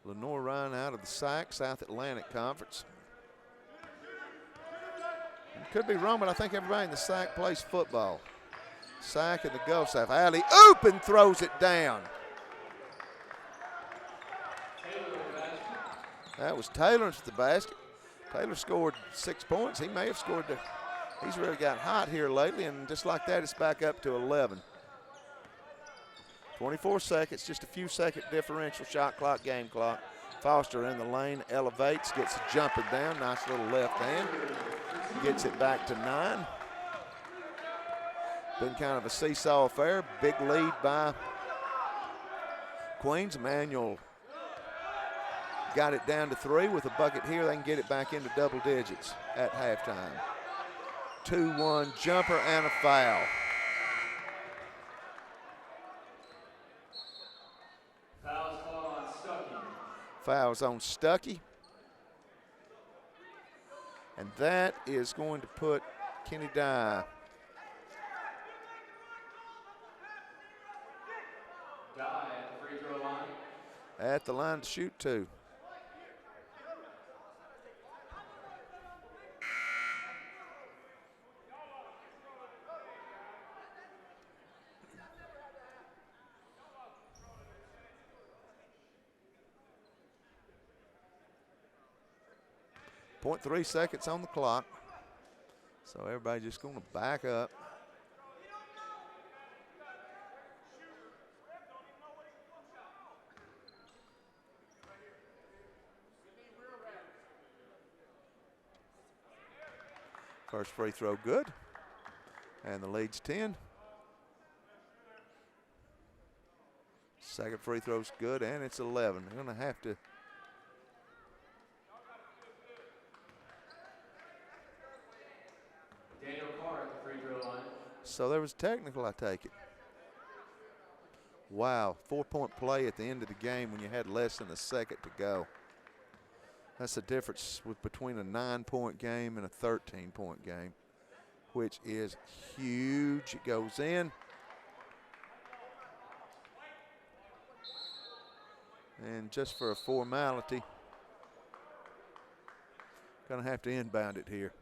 Lenore Ryan out of the SAC, South Atlantic Conference. Could be wrong, but I think everybody in the SAC plays football. SAC and the Gulf South. Alley oop and throws it down. That was Taylor to the basket. Taylor scored 6 points. He may have scored. He's really got hot here lately, and just like that, it's back up to 11. 24 seconds, just a few second differential, shot clock, game clock. Foster in the lane, elevates, gets a jumper down, nice little left hand. Gets it back to 9. Been kind of a seesaw affair. Big lead by Queens. Emmanuel got it down to 3 with a bucket here. They can get it back into double digits at halftime. 2-1 jumper and a foul. Foul's called on Stuckey. Foul's on Stuckey. And that is going to put Kenny Dye. Dye at the free throw line. At the line to shoot two. .3 seconds on the clock. So everybody just going to back up. First free throw good. And the lead's 10. Second free throw's good, and it's 11. They're going to have to. So there was technical, I take it. Wow, 4-point play at the end of the game when you had less than a second to go. That's the difference between a 9-point game and a 13-point game, which is huge. It goes in. And just for a formality, gonna have to inbound it here.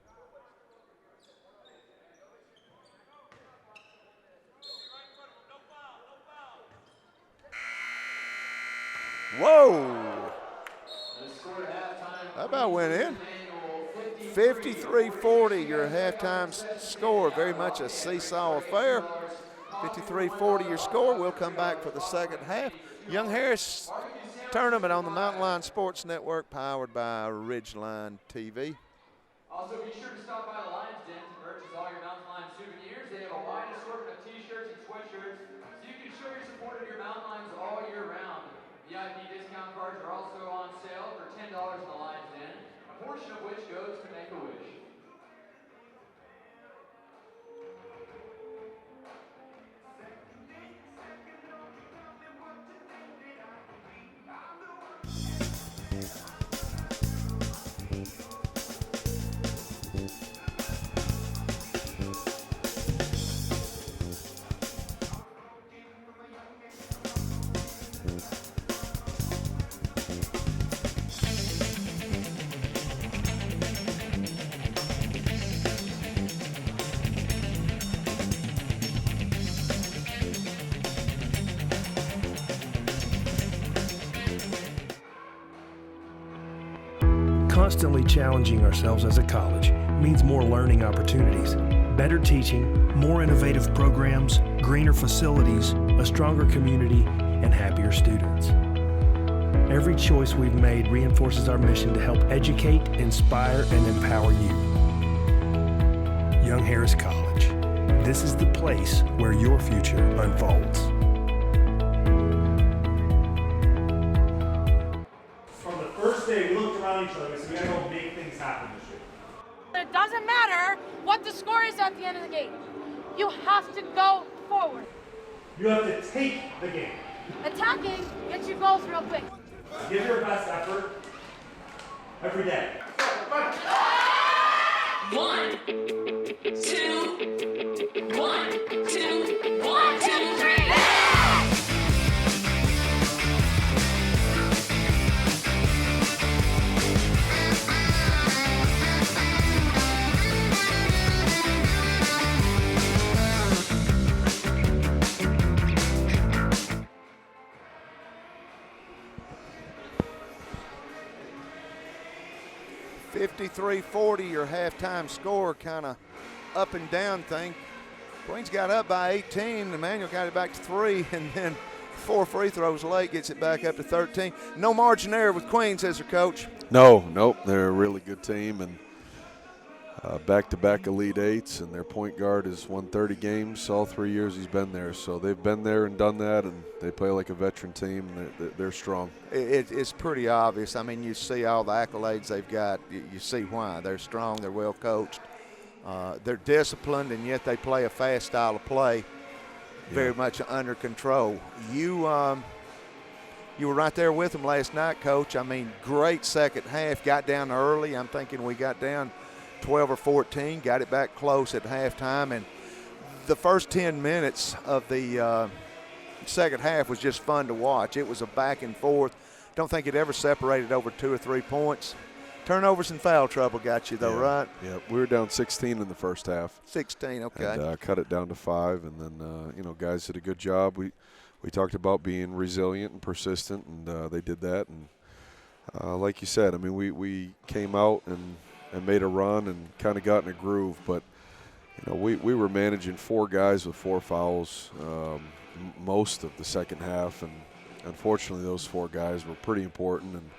Whoa! That about went in. 53-40, your halftime score. Very much a seesaw affair. 53-40 your score. We'll come back for the second half. Young Harris tournament on the Mountain Line Sports Network, powered by Ridgeline TV. Also, be sure to stop by the Lions Den to purchase all your Mountain Line souvenirs. They have a wide assortment of t-shirts and sweatshirts, so you can show your support of your Mountain Lions all year round. VIP discount cards are also on sale for $10 in the Lions Den, a portion of which goes to Make-A-Wish. Constantly challenging ourselves as a college means more learning opportunities, better teaching, more innovative programs, greener facilities, a stronger community, and happier students. Every choice we've made reinforces our mission to help educate, inspire, and empower you. Young Harris College. This is the place where your future unfolds. From the first day, we looked around each other and said, we gotta go make things happen this year. It doesn't matter what the score is at the end of the game. You have to go forward. You have to take the game. Attacking gets you goals real quick. Give your best effort every day. 1, 2, 1, 2, 1, 2, 3. .53-40 your halftime score, kind of up and down thing. Queens got up by 18. Emmanuel got it back to 3, and then 4 free throws late gets it back up to 13. No margin there with Queens, as their coach. Nope. They're a really good team, and back-to-back Elite Eights, and their point guard has won 30 games all 3 years he's been there. So they've been there and done that, and they play like a veteran team. They're strong. It's pretty obvious. I mean, you see all the accolades they've got. You see why. They're strong. They're well coached. They're disciplined, and yet they play a fast style of play, very much under control. You were right there with them last night, Coach. I mean, great second half. Got down early. I'm thinking we got down 12 or 14, got it back close at halftime, and the first 10 minutes of the second half was just fun to watch. It was a back and forth. Don't think it ever separated over 2 or 3 points. Turnovers and foul trouble got you, though, right? Yeah, we were down 16 in the first half. 16, okay. And cut it down to 5, and then, guys did a good job. We talked about being resilient and persistent, and they did that. And like you said, I mean, we came out and made a run and kind of got in a groove, but, we were managing 4 guys with 4 fouls most of the second half, and unfortunately those 4 guys were pretty important, and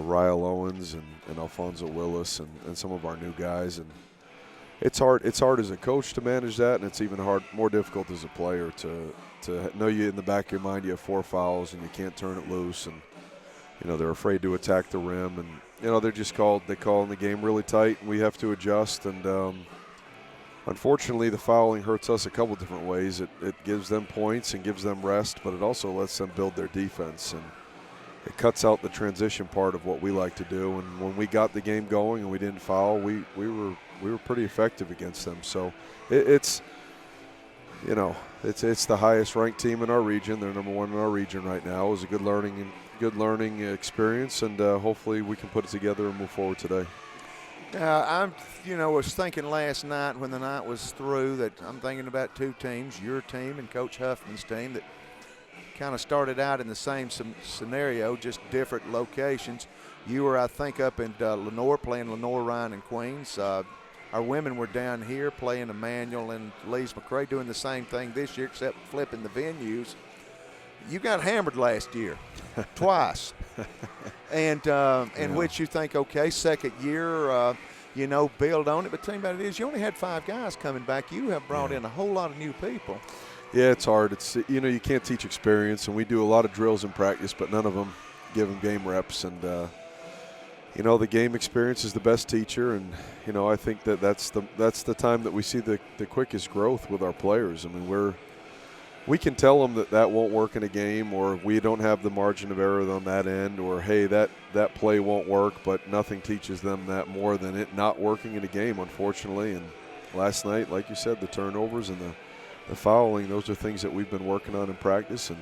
Ryle Owens and Alfonso Willis and some of our new guys, and it's hard as a coach to manage that, and it's even more difficult as a player to know you in the back of your mind you have 4 fouls and you can't turn it loose, and they're afraid to attack the rim, and they're just calling the game really tight, and we have to adjust, and unfortunately the fouling hurts us a couple different ways. It gives them points and gives them rest, but it also lets them build their defense, and it cuts out the transition part of what we like to do. And when we got the game going and we didn't foul, we were pretty effective against them. So it's the highest ranked team in our region. They're number 1 in our region right now. It was a good learning experience, and hopefully we can put it together and move forward today. I was thinking last night when the night was through that I'm thinking about 2 teams, your team and Coach Huffman's team, that kind of started out in the same scenario, just different locations. You were, I think, up in Lenoir playing Lenoir, Ryan, and Queens. Our women were down here playing Emmanuel and Lees McRae, doing the same thing this year except flipping the venues. You got hammered last year twice, and which you think, okay, second year, build on it. But the thing about it is you only had 5 guys coming back. You have brought in a whole lot of new people. Yeah, it's hard. It's you can't teach experience, and we do a lot of drills in practice, but none of them give them game reps. And the game experience is the best teacher, and I think that's the time that we see the quickest growth with our players. I mean, we can tell them that won't work in a game, or we don't have the margin of error on that end, or hey, that play won't work, but nothing teaches them that more than it not working in a game, unfortunately. And last night, like you said, the turnovers and the fouling, those are things that we've been working on in practice, and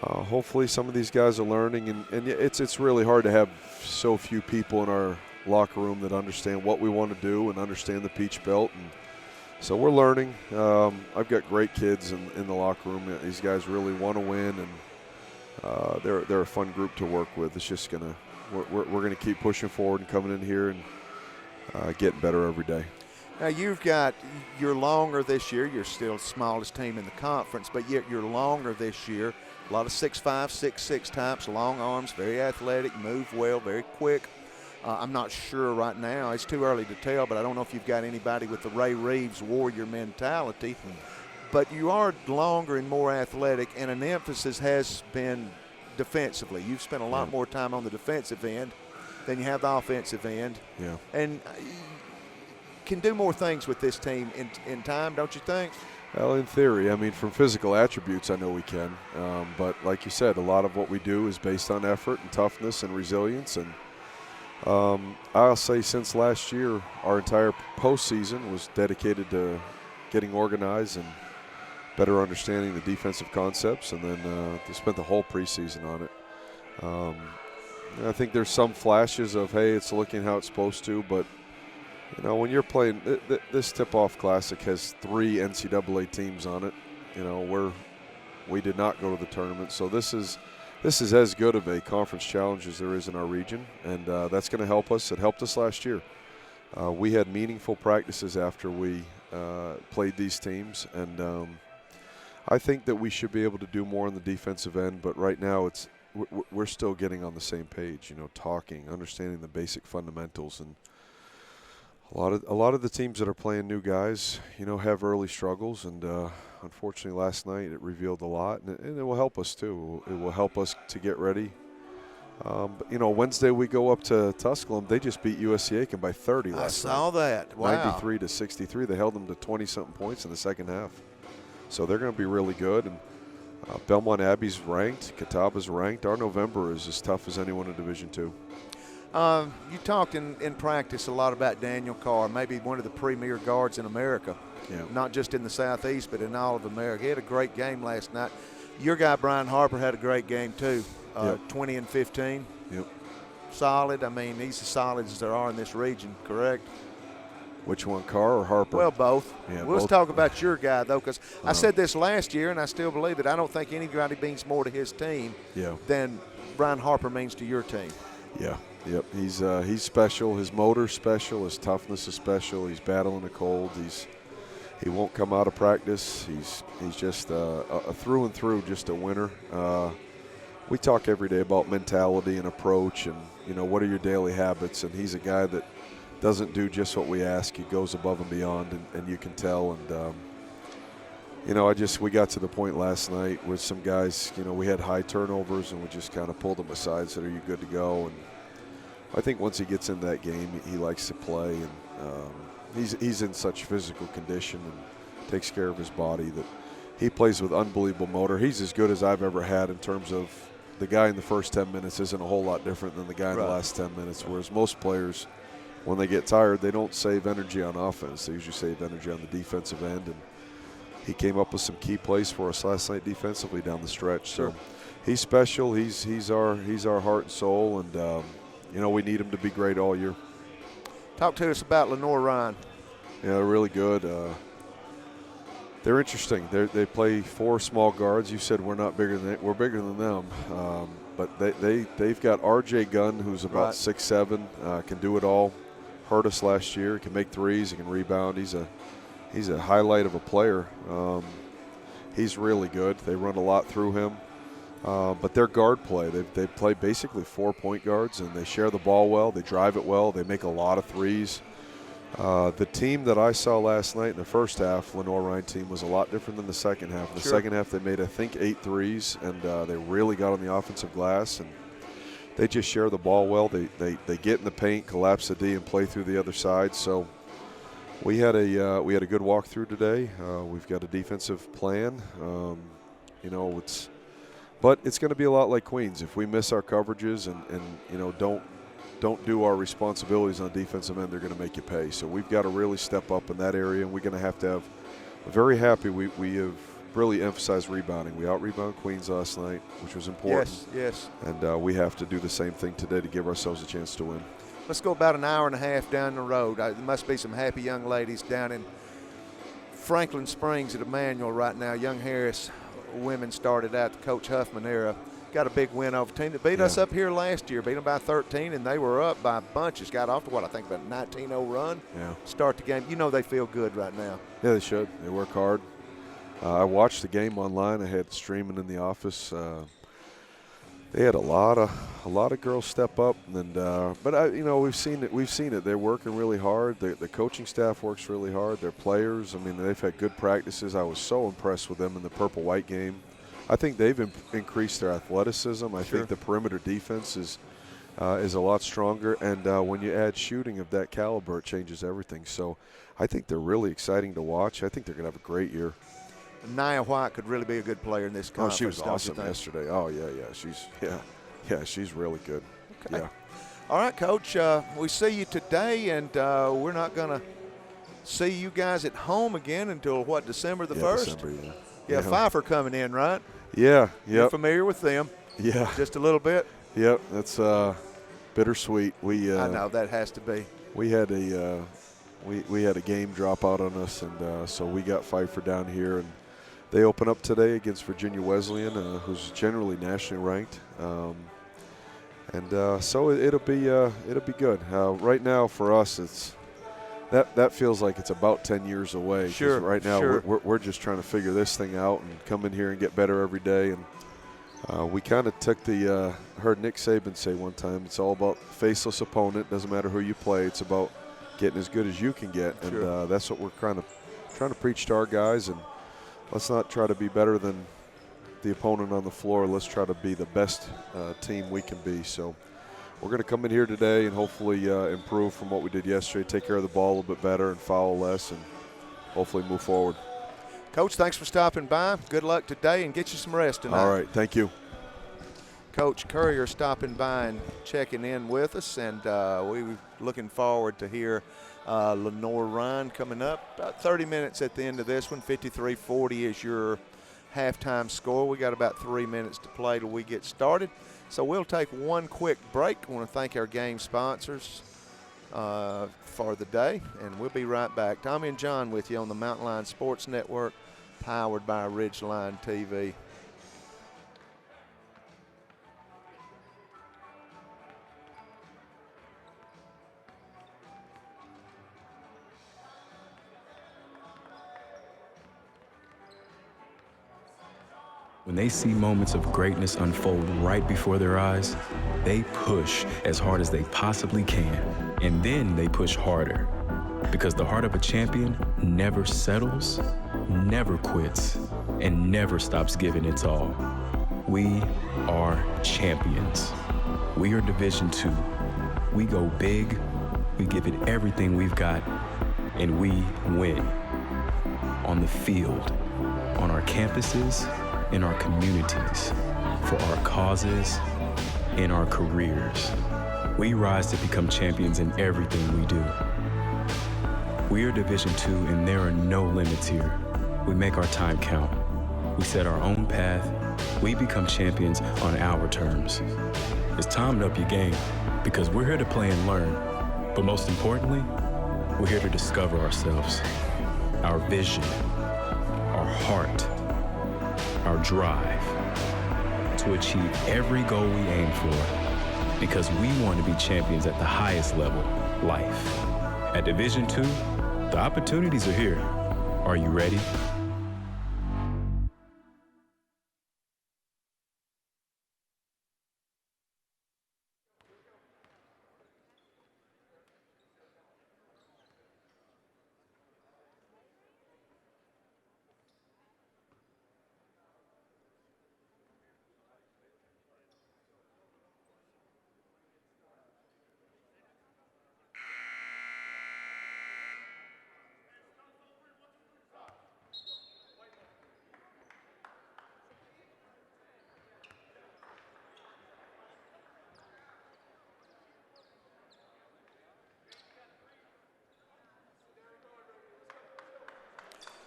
hopefully some of these guys are learning, and it's really hard to have so few people in our locker room that understand what we want to do and understand the Peach Belt, and so we're learning. I've got great kids in the locker room. These guys really want to win, and they're a fun group to work with. It's just we're gonna keep pushing forward and coming in here and getting better every day. Now you're longer this year. You're still the smallest team in the conference, but yet you're longer this year. A lot of 6'5", 6'6" types, long arms, very athletic, move well, very quick. I'm not sure right now. It's too early to tell, but I don't know if you've got anybody with the Ray Reeves warrior mentality. But you are longer and more athletic, and an emphasis has been defensively. You've spent a lot more time on the defensive end than you have the offensive end. Yeah. And can do more things with this team in time, don't you think? Well, in theory. I mean, from physical attributes, I know we can. But like you said, a lot of what we do is based on effort and toughness and resilience. And I'll say since last year, our entire postseason was dedicated to getting organized and better understanding the defensive concepts, and then they spent the whole preseason on it. I think there's some flashes of, hey, it's looking how it's supposed to, but when you're playing, this Tip-Off Classic has 3 NCAA teams on it. We did not go to the tournament, so this is as good of a conference challenge as there is in our region, and that's going to help us. It helped us last year. We had meaningful practices after we played these teams, and I think that we should be able to do more on the defensive end, but right now we're still getting on the same page, talking, understanding the basic fundamentals, and a lot of the teams that are playing new guys, have early struggles, and unfortunately last night it revealed a lot, and it will help us too. It will help us to get ready But, you know, Wednesday we go up to Tusculum. They just beat USC Aiken by 30 last night. I saw that. Wow. 93-63. They held them to 20-something points in the second half. So they're going to be really good. And Belmont Abbey's ranked. Catawba's ranked. Our November is as tough as anyone in Division II. You talked in practice a lot about Daniel Carr, maybe one of the premier guards in America. Yeah. Not just in the Southeast, but in all of America. He had a great game last night. Your guy, Brian Harper, had a great game too. 20 and 15. Yep. Solid. I mean, he's as solid as there are in this region, correct? Which one, Carr or Harper? Well, both. Yeah, Let's both. talk about your guy, though, because I said this last year, and I still believe it. I don't think anybody means more to his team than Brian Harper means to your team. Yeah. Yep. He's special. His motor's special. His toughness is special. He's battling a cold. He won't come out of practice. He's just a through and through just a winner. We talk every day about mentality and approach and, you know, what are your daily habits, and he's a guy that doesn't do just what we ask. He goes above and beyond, and you can tell. And, you know, we got to the point last night with some guys, you know, we had high turnovers, and we just kind of pulled them aside and said, are you good to go? And I think once he gets in that game, he likes to play, and he's in such physical condition and takes care of his body that he plays with unbelievable motor. He's as good as I've ever had in terms of the guy in the first 10 minutes isn't a whole lot different than the guy in the last 10 minutes, whereas most players, when they get tired, they don't save energy on offense. They usually save energy on the defensive end, and he came up with some key plays for us last night defensively down the stretch. So he's special. He's our heart and soul, and you know, we need him to be great all year. Talk to us about Lenore Ryan. Yeah, they're really good. They're interesting. They play 4 small guards. You said we're bigger than them. But they've got R.J. Gunn, who's about 6'7", can do it all. Hurt us last year. Can make threes. He can rebound. He's a highlight of a player. He's really good. They run a lot through him. But their guard play, they play basically 4 point guards, and they share the ball well. They drive it well. They make a lot of threes. The team that I saw last night in the first half, Lenore Ryan team, was a lot different than the second half. In the second half, they made, I think, 8 threes, and they really got on the offensive glass, and they just share the ball well. They get in the paint, collapse the D, and play through the other side. So we had a good walkthrough today. We've got a defensive plan. You know, but it's going to be a lot like Queens. If we miss our coverages and you know, don't do our responsibilities on defensive end, they're going to make you pay. So we've got to really step up in that area, and we're going to have very happy we have really emphasized rebounding. We out-rebounded Queens last night, which was important. Yes. And we have to do the same thing today to give ourselves a chance to win. Let's go about an hour and a half down the road. There must be some happy young ladies down in Franklin Springs at Emmanuel right now. Young Harris women started out the Coach Huffman era. Got a big win over a team that beat us up here last year, beat them by 13, and they were up by bunches. Got off to, I think about a 19-0 run. Yeah. Start the game. You know they feel good right now. Yeah, they should. They work hard. I watched the game online. I had it streaming in the office. They had a lot of girls step up, and you know, we've seen it. They're working really hard. The coaching staff works really hard. Their players, I mean, they've had good practices. I was so impressed with them in the purple-white game. I think they've increased their athleticism. I think the perimeter defense is a lot stronger, and when you add shooting of that caliber, it changes everything. So I think they're really exciting to watch. I think they're going to have a great year. Nia White could really be a good player in this conference. Oh, she was awesome yesterday. Oh, yeah. She's really good. Okay. Yeah. All right, Coach. We see you today, and we're not going to see you guys at home again until what, December the 1st? December, yeah. Yeah, Pfeiffer coming in, right? Yeah. You're familiar with them? Yeah. Just a little bit? Yep. That's bittersweet. I know that has to be. We had a game drop out on us, and so we got Pfeiffer down here, and they open up today against Virginia Wesleyan, who's generally nationally ranked, and so it'll be good. Right now for us, it's that feels like it's about 10 years away. Sure. Right now we're just trying to figure this thing out and come in here and get better every day. And we kind of took heard Nick Saban say one time, it's all about faceless opponent. Doesn't matter who you play. It's about getting as good as you can get, and that's what we're trying to preach to our guys. And let's not try to be better than the opponent on the floor. Let's try to be the best team we can be. So we're going to come in here today and hopefully improve from what we did yesterday, take care of the ball a little bit better and foul less, and hopefully move forward. Coach, thanks for stopping by. Good luck today and get you some rest tonight. All right, thank you. Coach Courier stopping by and checking in with us, and we're looking forward to hear Lenore Ryan coming up. About 30 minutes at the end of this one. 53-40 is your halftime score. We got about 3 minutes to play till we get started. So we'll take one quick break. I want to thank our game sponsors for the day, and we'll be right back. Tommy and John with you on the Mountain Line Sports Network, powered by Ridgeline TV. When they see moments of greatness unfold right before their eyes, they push as hard as they possibly can. And then they push harder. Because the heart of a champion never settles, never quits, and never stops giving its all. We are champions. We are Division II. We go big, we give it everything we've got, and we win. On the field, on our campuses, in our communities, for our causes, in our careers. We rise to become champions in everything we do. We are Division II, and there are no limits here. We make our time count. We set our own path. We become champions on our terms. It's time to up your game, because we're here to play and learn. But most importantly, we're here to discover ourselves, our vision, our heart, our drive to achieve every goal we aim for, because we want to be champions at the highest level, life. At Division II, the opportunities are here. Are you ready?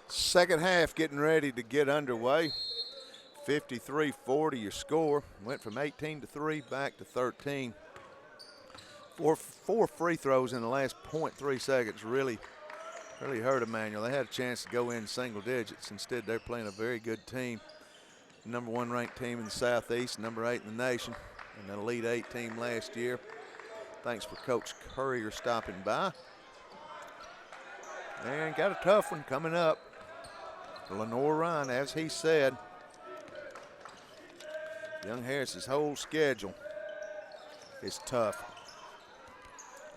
Second half getting ready to get underway. 53-40 your score. Went from 18 to 3 back to 13. Four free throws in the last 0.3 seconds really hurt Emmanuel. They had a chance to go in single digits. Instead, they're playing a very good team. Number 1 ranked team in the Southeast, number 8 in the nation, and an Elite 8 team last year. Thanks for Coach Courier stopping by. And got a tough one coming up. Lenore Ryan, as he said, Young Harris's whole schedule is tough.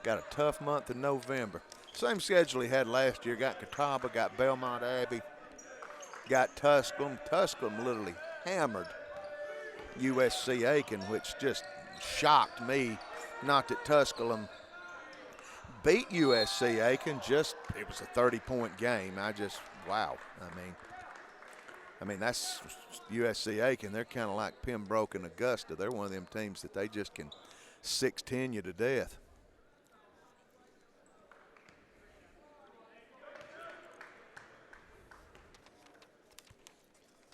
Got a tough month in November. Same schedule he had last year. Got Catawba, got Belmont Abbey, got Tusculum. Tusculum literally hammered USC Aiken, which just shocked me. Not that Tusculum beat USC Aiken, just it was a 30-point game. Wow. I mean that's USC Aiken. They're kind of like Pembroke and Augusta. They're one of them teams that they just can 6-10 you to death.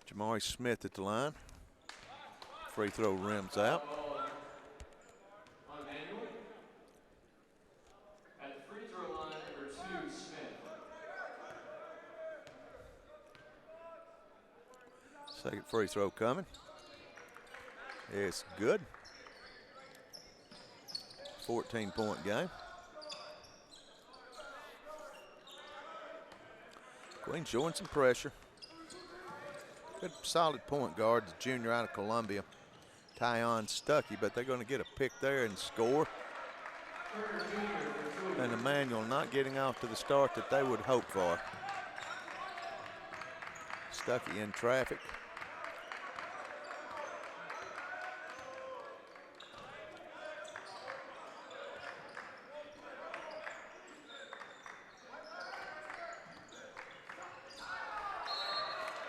Jamari Smith at the line. Free throw rims out. Emmanuel. At the free throw line, number 2, Smith. Second free throw coming. It's good. 14-point game. Queen showing some pressure. Good solid point guard, the junior out of Columbia, Tyon Stuckey, but they're going to get a pick there and score. And Emmanuel not getting off to the start that they would hope for. Stuckey in traffic.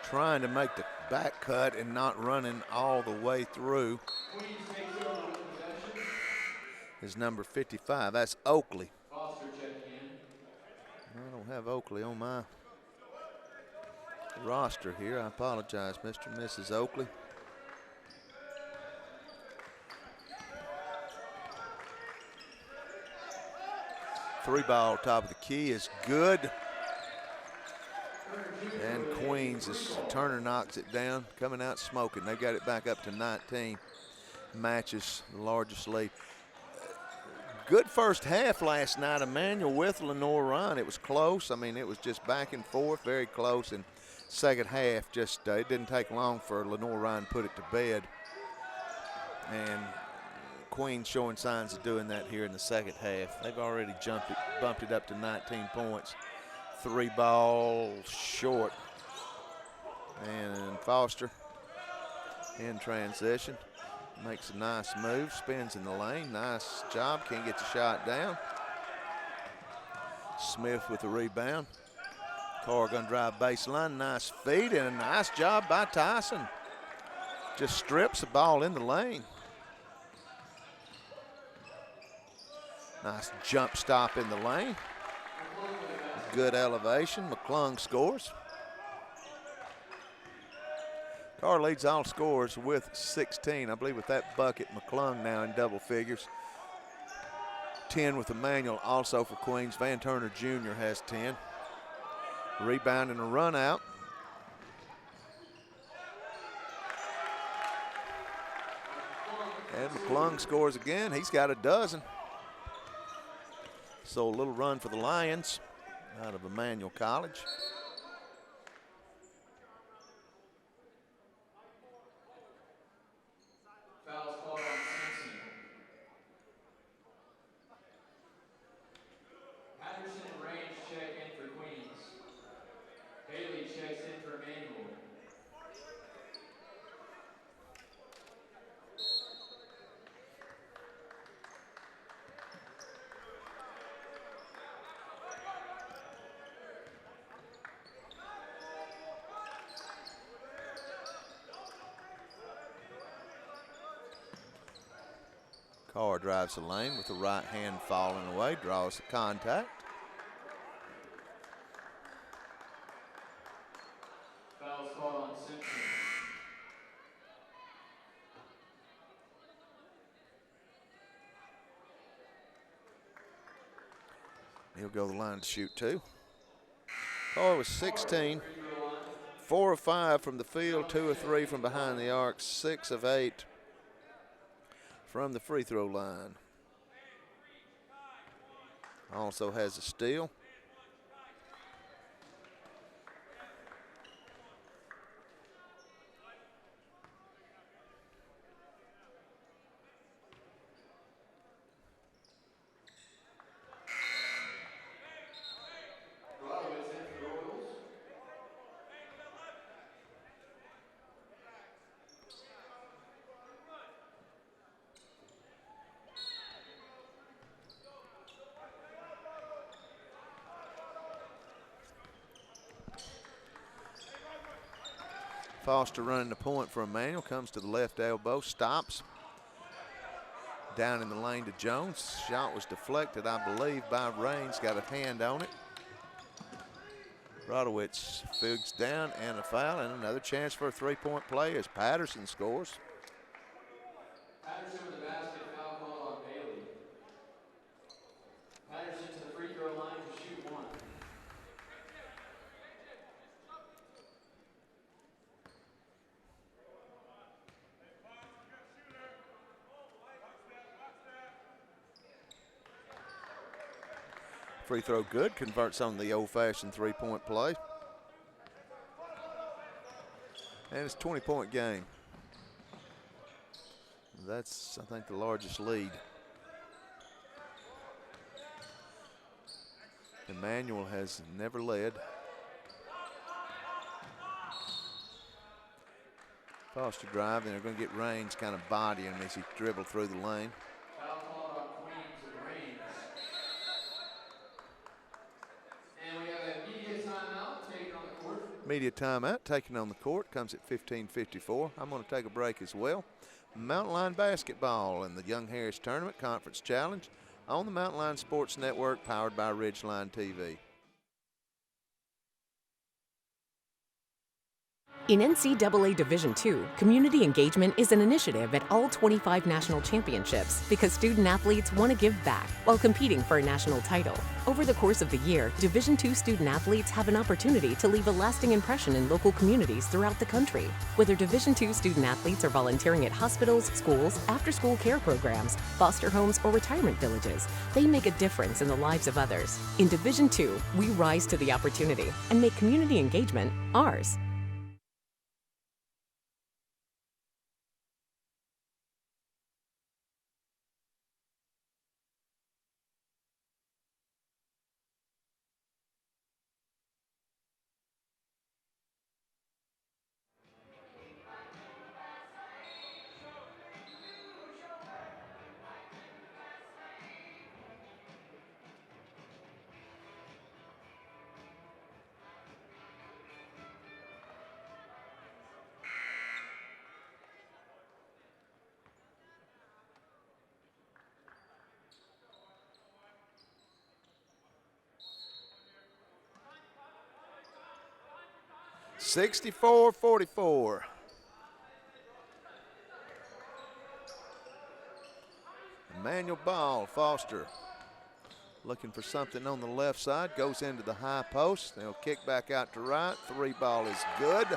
trying to make the back cut and not running all the way through is number 55. That's Oakley. Foster checking in. I don't have Oakley on my roster here. I apologize, Mr. and Mrs. Oakley. Three ball top of the key is good. And Queens, as Turner knocks it down, coming out smoking. They've got it back up to 19. Matches the largest lead. Good first half last night, Emmanuel, with Lenore Ryan. It was close. I mean, it was just back and forth, very close. And second half, just it didn't take long for Lenore Ryan to put it to bed. And Queens showing signs of doing that here in the second half. They've already bumped it up to 19 points. Three ball short. And Foster in transition. Makes a nice move, spins in the lane. Nice job, can't get the shot down. Smith with the rebound. Carr gonna drive baseline, nice feed, and a nice job by Tyson. Just strips the ball in the lane. Nice jump stop in the lane. Good elevation, McClung scores. Carr leads all scorers with 16. I believe with that bucket, McClung now in double figures. 10 with Emmanuel also for Queens. Van Turner Jr. has 10. Rebound and a run out. And McClung scores again. He's got a dozen. So a little run for the Lions out of Emmanuel College. Fouls called on Simpson. Patterson and Range check in for Queens. Bailey checks in for Emmanuel. Carr drives the lane with the right hand falling away, draws the contact. Fouls called on Simpson. He'll go to the line to shoot two. Carr was 16, 4 of 5 from the field, 2 of 3 from behind the arc, 6 of 8 from the free throw line. Also has a steal. Foster running the point for Emmanuel, comes to the left elbow, stops. Down in the lane to Jones. Shot was deflected, I believe, by Raines. Got a hand on it. Rodowitz figs down and a foul, and another chance for a three-point play as Patterson scores. Patterson with the basket, foul call on Bailey. Patterson to the free throw line to shoot one. Free throw good, converts on the old-fashioned three-point play. And it's a 20-point game. That's, I think, the largest lead. Emmanuel has never led. Foster drive, and they're going to get Raines kind of bodying him as he dribbled through the lane. Foul called on Queens and Raines. And we have a media timeout taken on the court. Media timeout taken on the court comes at 15:54. I'm going to take a break as well. Mountain Line basketball in the Young Harris Tournament Conference Challenge on the Mountain Line Sports Network, powered by Ridgeline TV. In NCAA Division II, community engagement is an initiative at all 25 national championships because student athletes want to give back while competing for a national title. Over the course of the year, Division II student athletes have an opportunity to leave a lasting impression in local communities throughout the country. Whether Division II student athletes are volunteering at hospitals, schools, after-school care programs, foster homes, or retirement villages, they make a difference in the lives of others. In Division II, we rise to the opportunity and make community engagement ours. (64-44). Emmanuel Ball, Foster, looking for something on the left side, goes into the high post. They'll kick back out to right. Three ball is good.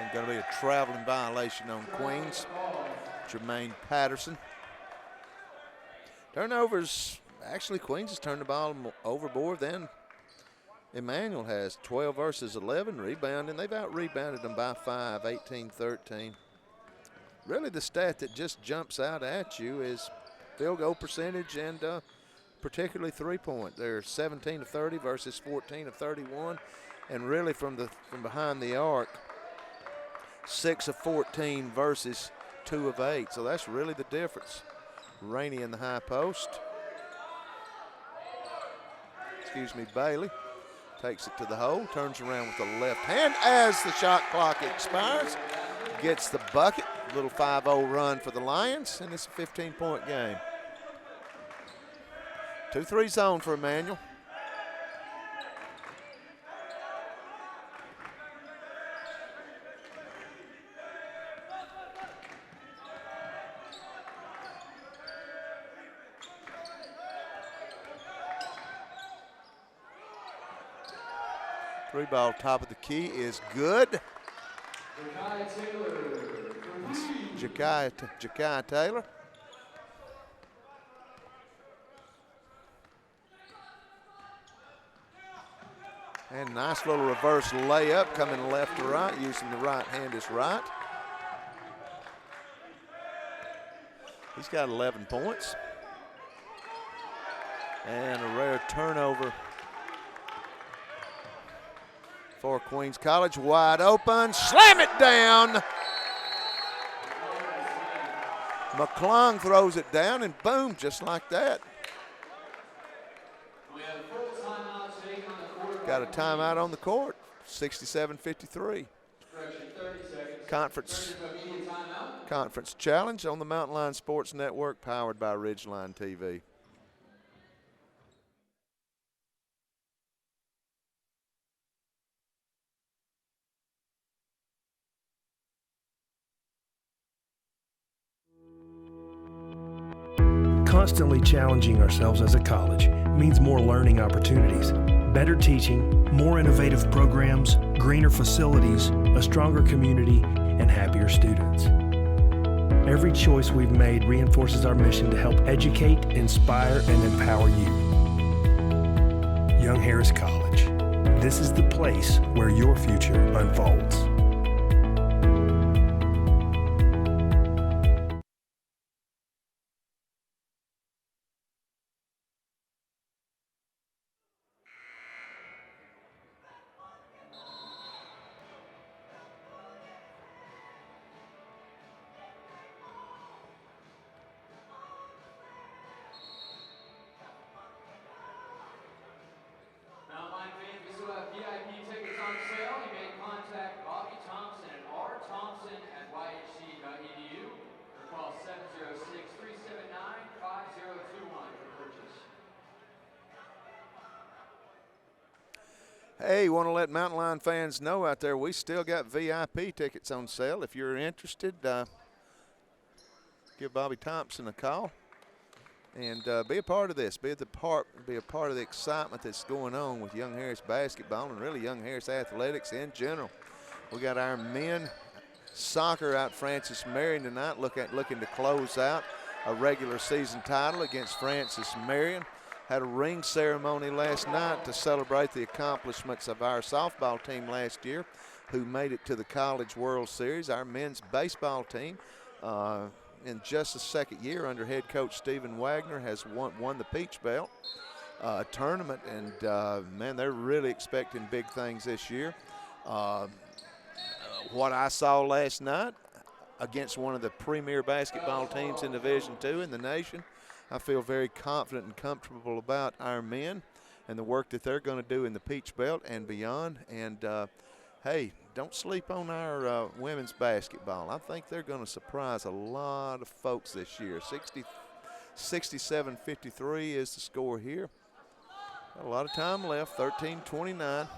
And going to be a traveling violation on Queens. Jermaine Patterson. Turnovers, actually Queens has turned the ball overboard. Then Emmanuel has 12 versus 11 rebounding. They've out-rebounded them by 5, 18-13. Really the stat that just jumps out at you is field goal percentage and particularly three-point. They're 17 of 30 versus 14 of 31. And really from behind the arc, 6 of 14 versus 2 of 8. So that's really the difference. Rainey in the high post. Bailey takes it to the hole, turns around with the left hand as the shot clock expires. Gets the bucket. Little 5-0 run for the Lions, and it's a 15-point game. 2-3 zone for Emmanuel. Three ball top of the key is good. Ja'Kai Taylor. And nice little reverse layup coming left to right, using the right hand as right. He's got 11 points. And a rare turnover for Queens College. Wide open, slam it down. McClung throws it down, and boom, just like that. Got a timeout on the court, 67-53. Conference challenge on the Mountain Line Sports Network, powered by Ridgeline TV. Constantly challenging ourselves as a college means more learning opportunities, better teaching, more innovative programs, greener facilities, a stronger community, and happier students. Every choice we've made reinforces our mission to help educate, inspire, and empower you. Young Harris College. This is the place where your future unfolds. Hey, want to let Mountain Lion fans know out there, we still got VIP tickets on sale. If you're interested, give Bobby Thompson a call and be a part of this. Be a part of the excitement that's going on with Young Harris basketball and really Young Harris athletics in general. We got our men soccer out Francis Marion tonight, looking to close out a regular season title against Francis Marion. Had a ring ceremony last night to celebrate the accomplishments of our softball team last year, who made it to the College World Series. Our men's baseball team, in just the second year under head coach Stephen Wagner, has won the Peach Belt tournament, and man, they're really expecting big things this year. What I saw last night against one of the premier basketball teams in Division II in the nation, I feel very confident and comfortable about our men and the work that they're going to do in the Peach Belt and beyond. And, hey, don't sleep on our women's basketball. I think they're going to surprise a lot of folks this year. 67-53 is the score here. Got a lot of time left, 13-29.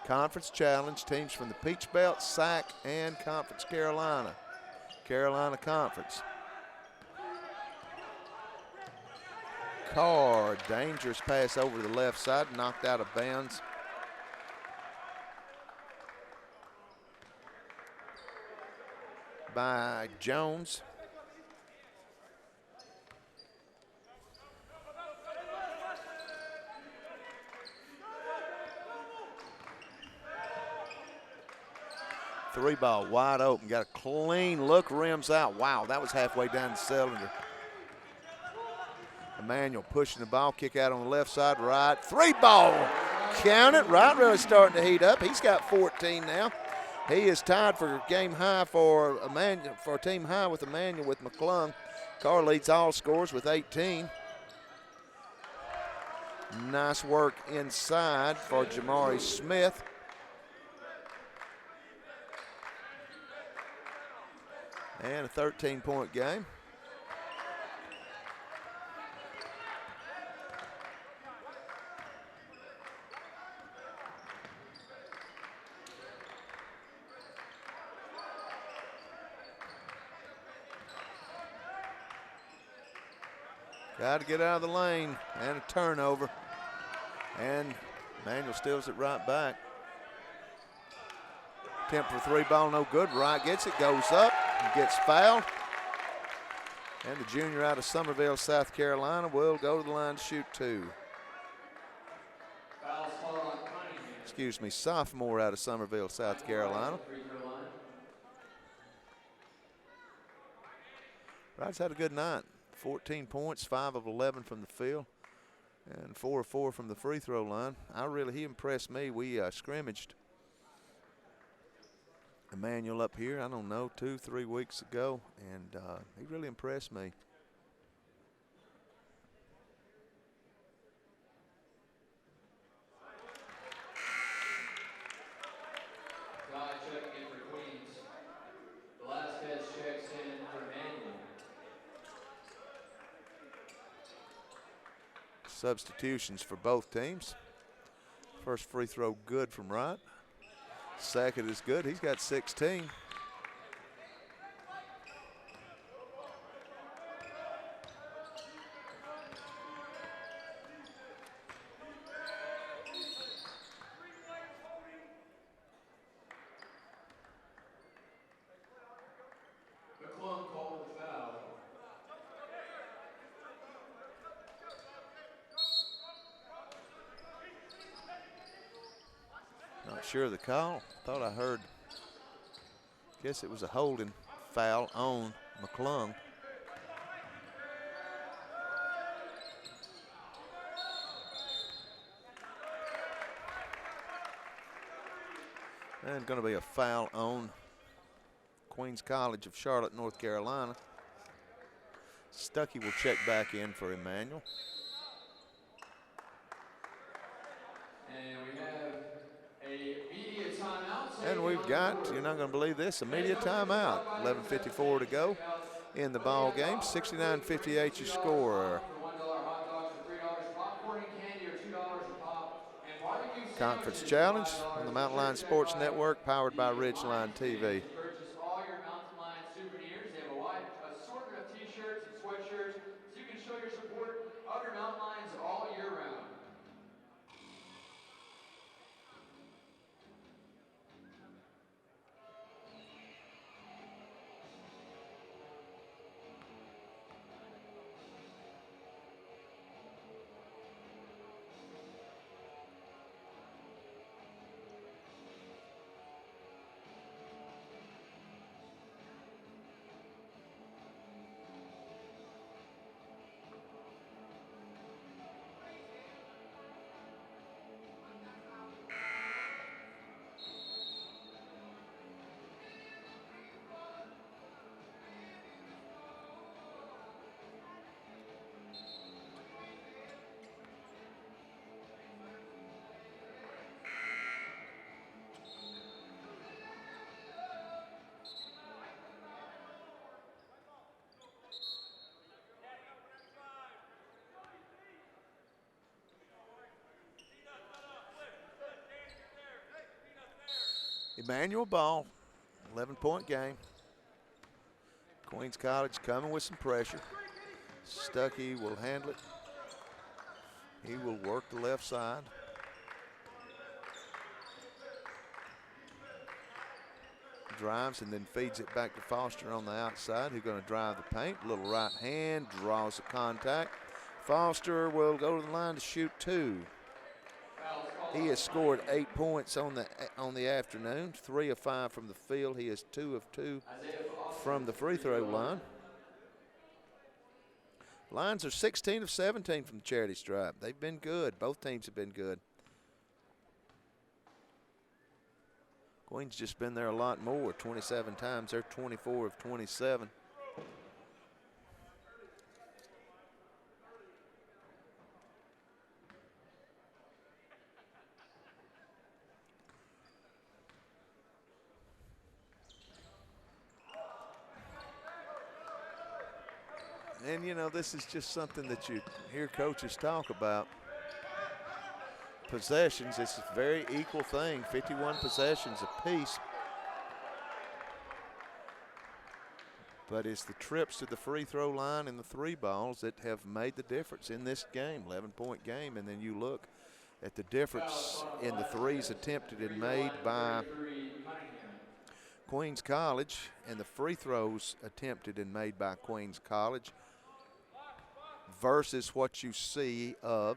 Conference challenge, teams from the Peach Belt, SAC, and Conference Carolina Conference. Carr, dangerous pass over the left side, knocked out of bounds. By Jones. Three ball wide open, got a clean look, rims out. Wow, that was halfway down the cylinder. Emmanuel pushing the ball, kick out on the left side, right. Three ball, count it. Right really starting to heat up. He's got 14 now. He is tied for game high for Emmanuel, for team high with Emmanuel with McClung. Carr leads all scores with 18. Nice work inside for Jamari Smith. And a 13-point game. Got to get out of the lane, and a turnover. And Emmanuel steals it right back. Attempt for three ball, no good. Wright gets it, goes up, and gets fouled. And the junior out of Summerville, South Carolina, will go to the line to shoot two. Excuse me, sophomore out of Summerville, South Carolina. Wright's had a good night. 14 points, 5 of 11 from the field, and 4 of 4 from the free throw line. He impressed me. We scrimmaged Emmanuel up here, I don't know, 2-3 weeks ago, and he really impressed me. Checking in for Queens. Velasquez checks in for Emmanuel. Substitutions for both teams. First free throw good from Wright. Second is good. He's got 16. McClung called the foul. Not sure of the call. Thought I heard. Guess it was a holding foul on McClung. And going to be a foul on Queens College of Charlotte, North Carolina. Stuckey will check back in for Emmanuel. And we have a media timeout. And we've got, you're not going to believe this, a media timeout. 11:54 to go in the ball game. 69-58 your score. $1 hot dogs for $3, popcorn and candy or $2 a pop, and barbecue Conference Challenge on the Mountain Line Sports Network, powered by Ridgeline TV. Purchase all your Mountain Lion souvenirs. They have a wide assortment of t-shirts and sweatshirts, so you can show your support of your Mountain Lions all year round. Emmanuel ball, 11-point game. Queens College coming with some pressure. Stuckey will handle it. He will work the left side. Drives and then feeds it back to Foster on the outside, who's going to drive the paint. Little right hand, draws the contact. Foster will go to the line to shoot 2. He has scored 8 points on the afternoon, 3 of 5 from the field. He is 2 of 2 from the free throw line. Lions are 16 of 17 from the charity stripe. They've been good. Both teams have been good. Queens just been there a lot more, 27 times. They're 24 of 27. And, you know, this is just something that you hear coaches talk about. Possessions, it's a very equal thing, 51 possessions apiece. But it's the trips to the free throw line and the 3 balls that have made the difference in this game, 11-point game. And then you look at the difference in the threes attempted and made by Queens College and the free throws attempted and made by Queens College versus what you see of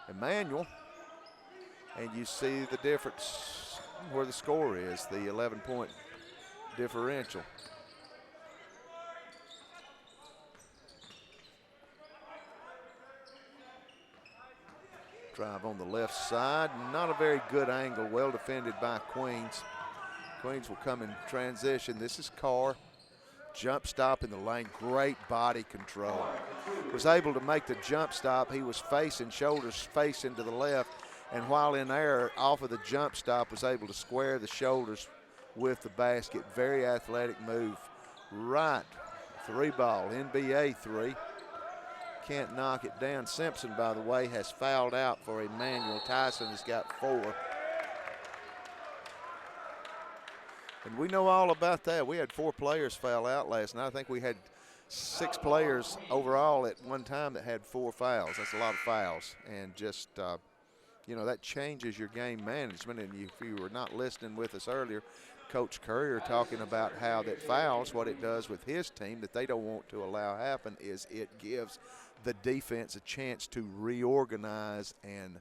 Emmanuel, and you see the difference where the score is, the 11-point differential. Drive on the left side, not a very good angle, well defended by Queens. Queens will come in transition. This is Carr. Jump stop in the lane, great body control. Was able to make the jump stop. He was facing, shoulders facing to the left, and while in air, off of the jump stop, was able to square the shoulders with the basket. Very athletic move. Right, 3 ball, NBA 3. Can't knock it down. Simpson, by the way, has fouled out for Emmanuel. Tyson has got 4. And we know all about that. We had 4 players foul out last night. I think we had 6 players overall at one time that had 4 fouls. That's a lot of fouls. And just, you know, that changes your game management. And if you were not listening with us earlier, Coach Currier talking about how that fouls, what it does with his team that they don't want to allow happen is it gives the defense a chance to reorganize and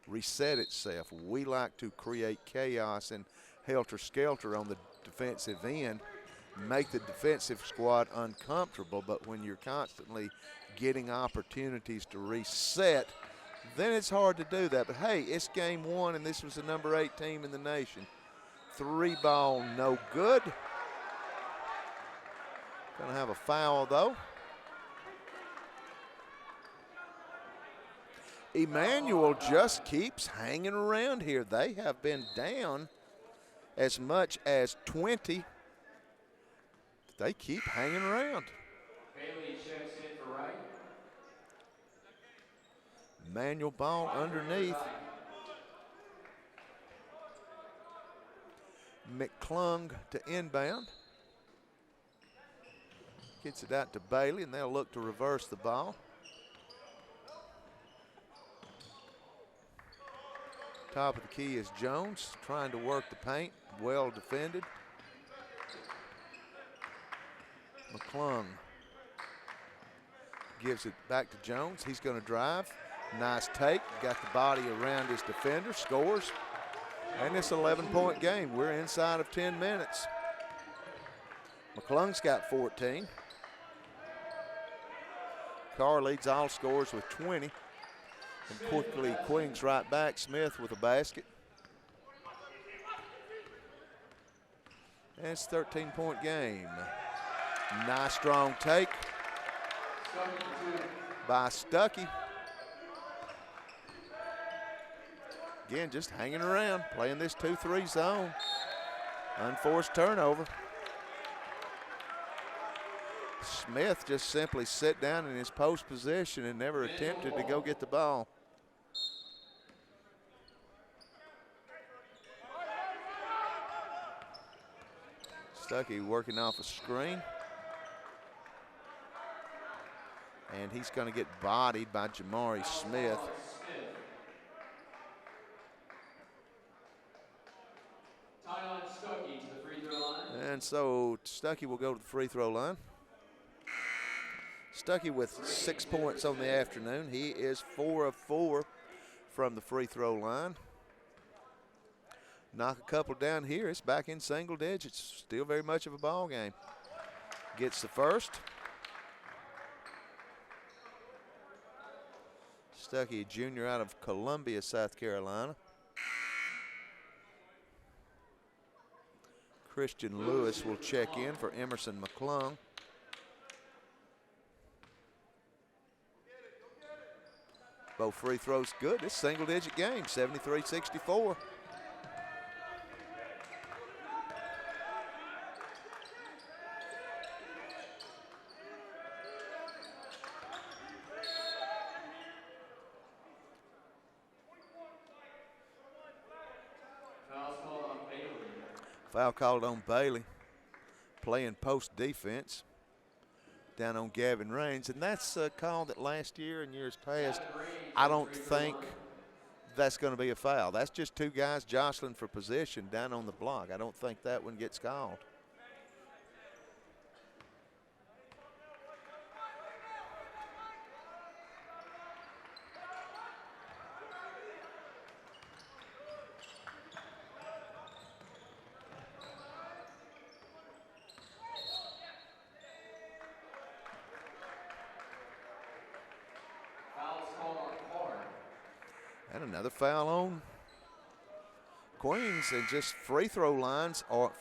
reset itself. We like to create chaos and helter-skelter on the defensive end, make the defensive squad uncomfortable, but when you're constantly getting opportunities to reset, then it's hard to do that. But hey, it's game 1, and this was the number 8 team in the nation. 3 ball, no good. Gonna have a foul though. Emmanuel just keeps hanging around here. They have been down as much as 20. They keep hanging around. Bailey checks in for Wright. Manual ball underneath. McClung to inbound. Gets it out to Bailey, and they'll look to reverse the ball. Top of the key is Jones, trying to work the paint. Well defended. McClung gives it back to Jones. He's going to drive. Nice take. Got the body around his defender. Scores. And it's an 11-point game. We're inside of 10 minutes. McClung's got 14. Carr leads all scores with 20. And quickly Queens right back. Smith with a basket. And it's a 13-point game. Nice strong take by Stuckey. Again, just hanging around, playing this 2-3 zone. Unforced turnover. Smith just simply sat down in his post position and never attempted to go get the ball. Stuckey working off a screen. And he's going to get bodied by Jamari Smith. And so Stuckey will go to the free throw line. Stuckey with 6 points on the afternoon. He is 4 of 4 from the free throw line. Knock a couple down here. It's back in single digits. Still very much of a ball game. Gets the first. Stuckey, a junior out of Columbia, South Carolina. Christian Lewis will check in for Emerson McClung. Both free throws good. It's a single-digit game, 73-64. Foul called on Bailey, playing post defense down on Gavin Raines, and that's a call that last year and years past, I don't think that's going to be a foul. That's just two guys jostling for position down on the block. I don't think that one gets called. And another foul on Queens, and just free throw lines or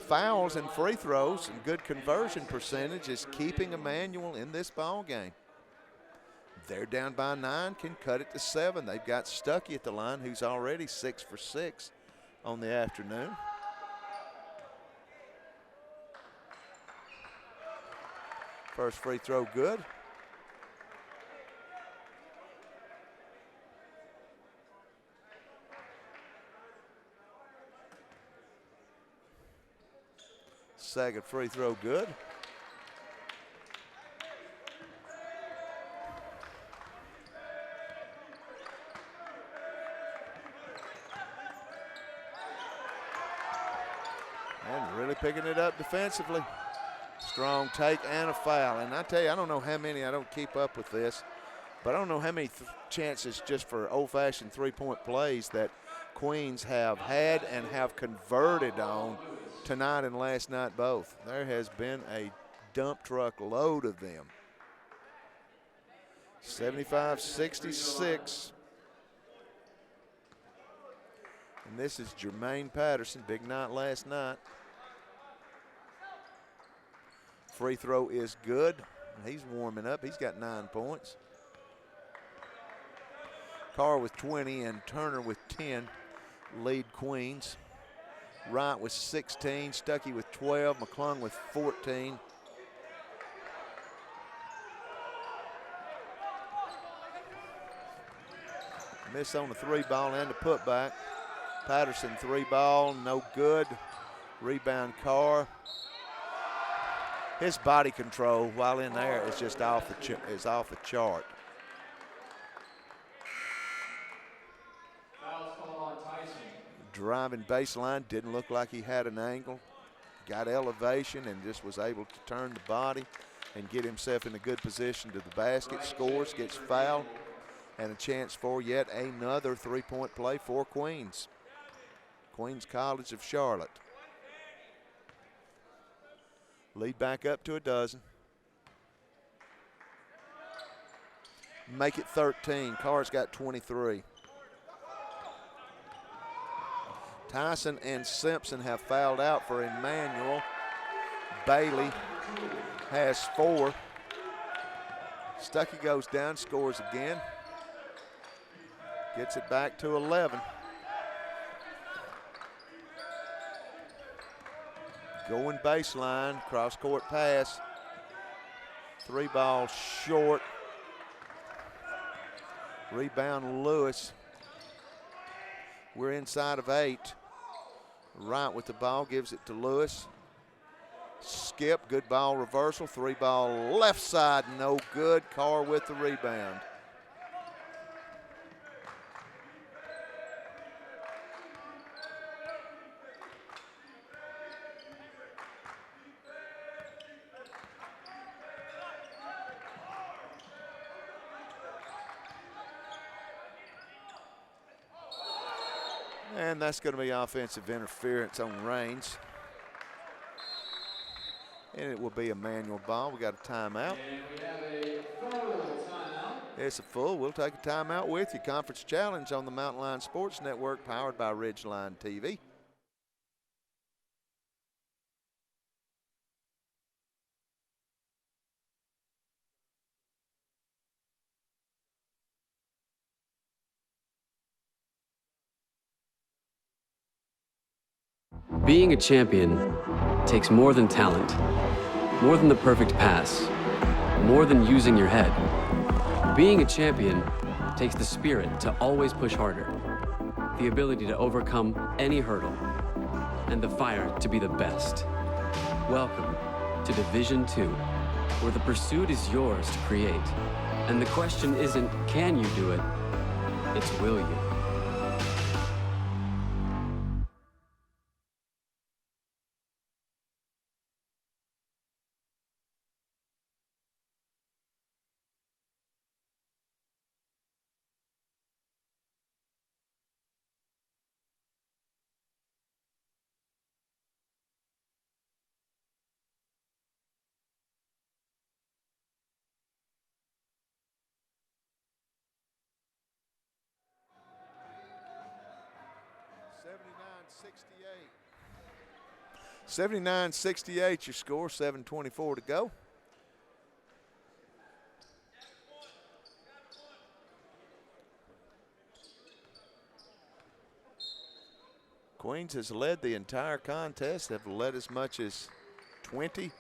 fouls and free throws and good conversion percentage is keeping Emmanuel in this ball game. They're down by 9, can cut it to 7. They've got Stuckey at the line, who's already 6 for 6 on the afternoon. First free throw good. Second free throw good. And really picking it up defensively. Strong take and a foul. And I tell you, I don't know how many, I don't keep up with this, but I don't know how many chances just for old-fashioned three-point plays that Queens have had and have converted on tonight and last night both. There has been a dump truck load of them. 75-66. And this is Jermaine Patterson, big night last night. Free throw is good. He's warming up. He's got 9 points. Carr with 20 and Turner with 10 lead Queens. Wright with 16, Stuckey with 12, McClung with 14. Miss on the 3-ball and the putback. Patterson 3-ball, no good. Rebound Carr. His body control while in there is just off the chart. Foul's called on Tyson. Driving baseline, didn't look like he had an angle. Got elevation and just was able to turn the body and get himself in a good position to the basket. Scores, gets fouled, and a chance for yet another 3-point play for Queens. Queens College of Charlotte. Lead back up to a dozen. Make it 13. Carr's got 23. Tyson and Simpson have fouled out for Emmanuel. Bailey has 4. Stuckey goes down, scores again. Gets it back to 11. Going baseline, cross-court pass. 3-ball short. Rebound Lewis. We're inside of 8. Wright with the ball, gives it to Lewis. Skip, good ball reversal. 3-ball left side, no good. Carr with the rebound. And that's going to be offensive interference on Raines. And it will be a manual ball. We got a timeout. And we have a full timeout. It's a full. We'll take a timeout with you. Conference Challenge on the Mountain Line Sports Network, powered by Ridgeline TV. Being a champion takes more than talent, more than the perfect pass, more than using your head. Being a champion takes the spirit to always push harder, the ability to overcome any hurdle, and the fire to be the best. Welcome to Division II, where the pursuit is yours to create. And the question isn't, can you do it? It's, will you? $79-68 your score, 7:24 to go. Queens has led the entire contest, have led as much as 20.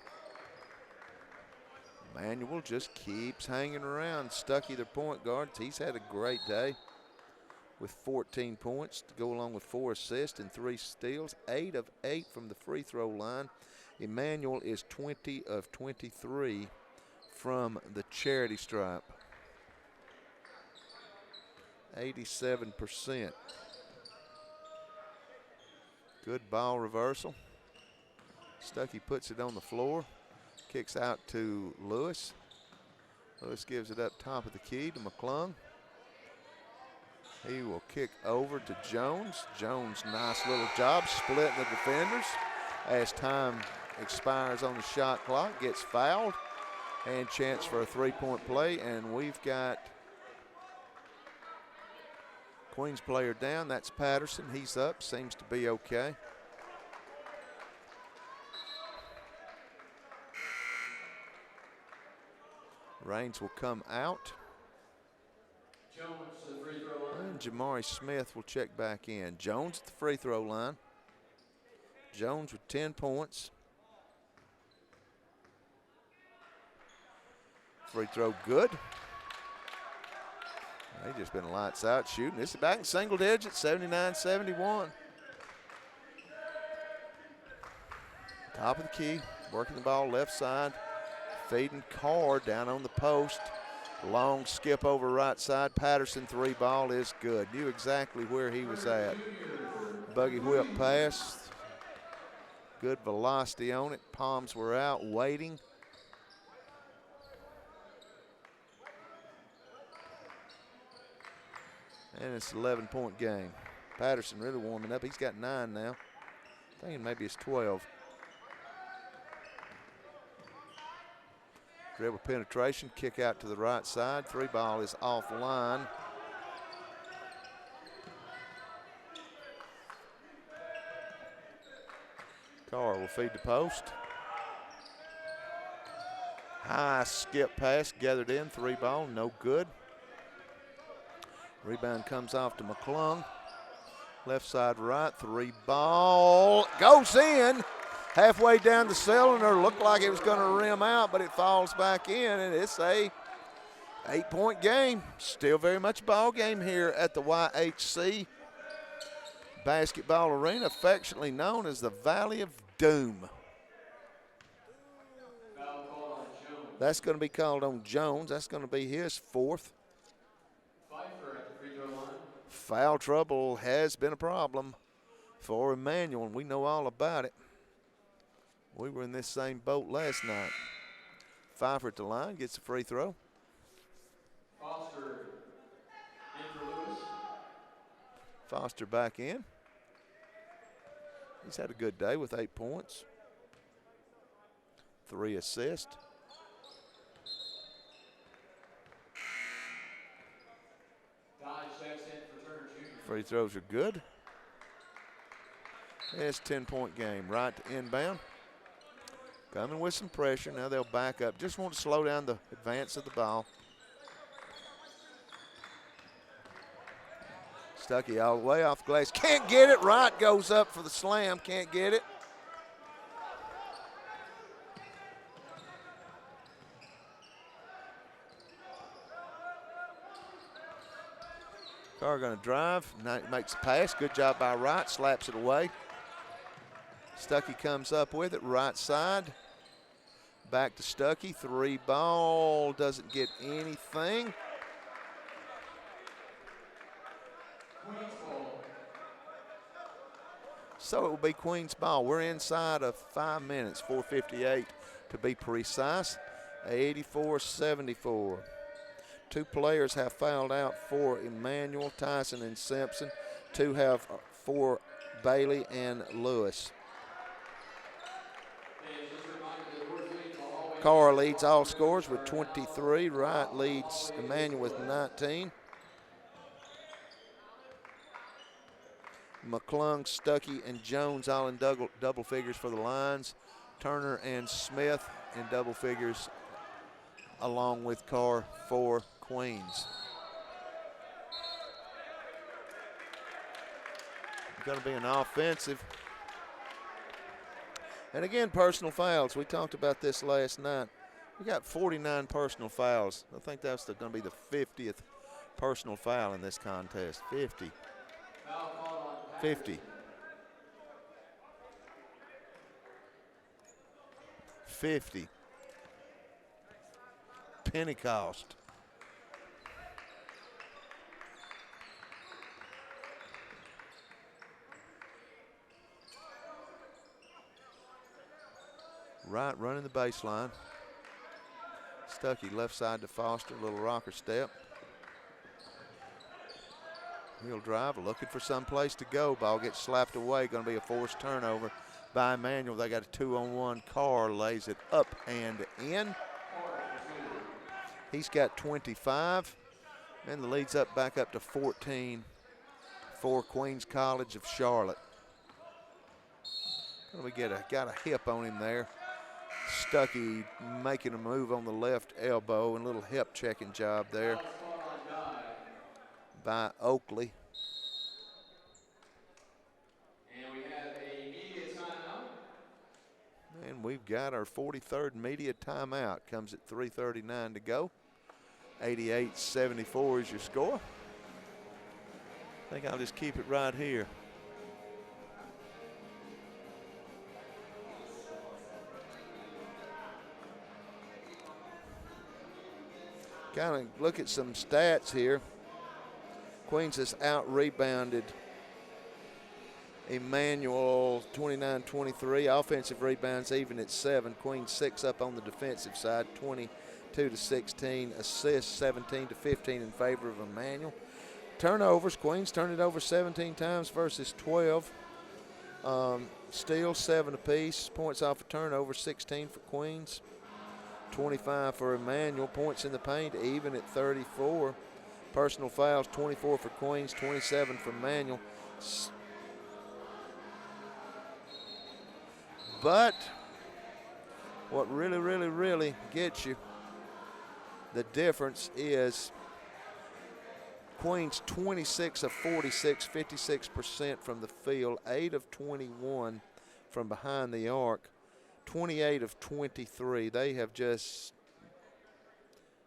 Emmanuel just keeps hanging around. Stuckey, their point guard, he's had a great day with 14 points to go along with 4 assists and 3 steals, 8 of 8 from the free throw line. Emmanuel is 20 of 23 from the charity stripe. 87%. Good ball reversal. Stuckey puts it on the floor, kicks out to Lewis. Lewis gives it up top of the key to McClung. He will kick over to Jones. Jones, nice little job splitting the defenders. As time expires on the shot clock, gets fouled, and chance for a 3-point play. And we've got Queens player down. That's Patterson. He's up, seems to be okay. Raines will come out. Jones to the free throw line. And Jamari Smith will check back in. Jones at the free throw line. Jones with 10 points. Free throw good. They just been lights out shooting. This is back in single digits, 79-71. Top of the key, working the ball left side, feeding Carr down on the post. Long skip over right side. Patterson 3 ball is good. Knew exactly where he was at. Buggy whip pass. Good velocity on it. Palms were out waiting. And it's an 11-point game. Patterson really warming up. He's got 9 now. Thinking maybe it's 12. Dribble penetration, kick out to the right side. 3 ball is off line. Carr will feed the post. High skip pass, gathered in, 3 ball, no good. Rebound comes off to McClung. Left side right, 3 ball, goes in. Halfway down the cylinder, looked like it was going to rim out, but it falls back in, and it's a 8-point game. Still very much a ball game here at the YHC Basketball Arena, affectionately known as the Valley of Doom. That's going to be called on Jones. That's going to be his 4th. Foul trouble has been a problem for Emmanuel, and we know all about it. We were in this same boat last night. Pfeiffer at the line, gets a free throw. Foster back in. He's had a good day with 8 points. 3 assists. Free throws are good. It's a 10-point game. Right to inbound. Coming with some pressure. Now they'll back up. Just want to slow down the advance of the ball. Stuckey all the way off the glass. Can't get it. Wright goes up for the slam. Can't get it. Carr going to drive. Makes a pass. Good job by Wright. Slaps it away. Stuckey comes up with it. Right side. Back to Stuckey. 3 ball. Doesn't get anything. So it will be Queen's ball. We're inside of 5 minutes. 4:58 to be precise. 84-74. 2 players have fouled out for Emmanuel, Tyson and Simpson. 2 have for Bailey and Lewis. Carr leads all scores with 23. Wright leads Emmanuel with 19. McClung, Stuckey, and Jones all in double figures for the Lions. Turner and Smith in double figures along with Carr for Queens. Going to be an offensive. And again, personal fouls. We talked about this last night. We got 49 personal fouls. I think that's going to be the 50th personal foul in this contest. 50. 50. 50. Pentecost. Right running the baseline. Stuckey left side to Foster, little rocker step. He'll drive, looking for some place to go. Ball gets slapped away. Going to be a forced turnover by Emmanuel. They got a 2-on-1. Carr lays it up and in. He's got 25. And the lead's up back up to 14 for Queens College of Charlotte. We got a hip on him there. Stuckey making a move on the left elbow and a little hip checking job there by Oakley. And we have a media timeout. And we've got our 43rd media timeout. Comes at 3:39 to go. 88-74 is your score. I think I'll just keep it right here. Kind of look at some stats here. Queens has out-rebounded Emmanuel 29-23. Offensive rebounds even at 7. Queens 6 up on the defensive side, 22-16. Assists 17-15 in favor of Emmanuel. Turnovers, Queens turned it over 17 times versus 12. Steals 7 apiece. Points off a turnover 16 for Queens. 25 for Emmanuel. Points in the paint even at 34. Personal fouls 24 for Queens, 27 for Emmanuel. But what really gets you the difference is Queens 26 of 46, 56% from the field, 8 of 21 from behind the arc, 28 of 23. They have just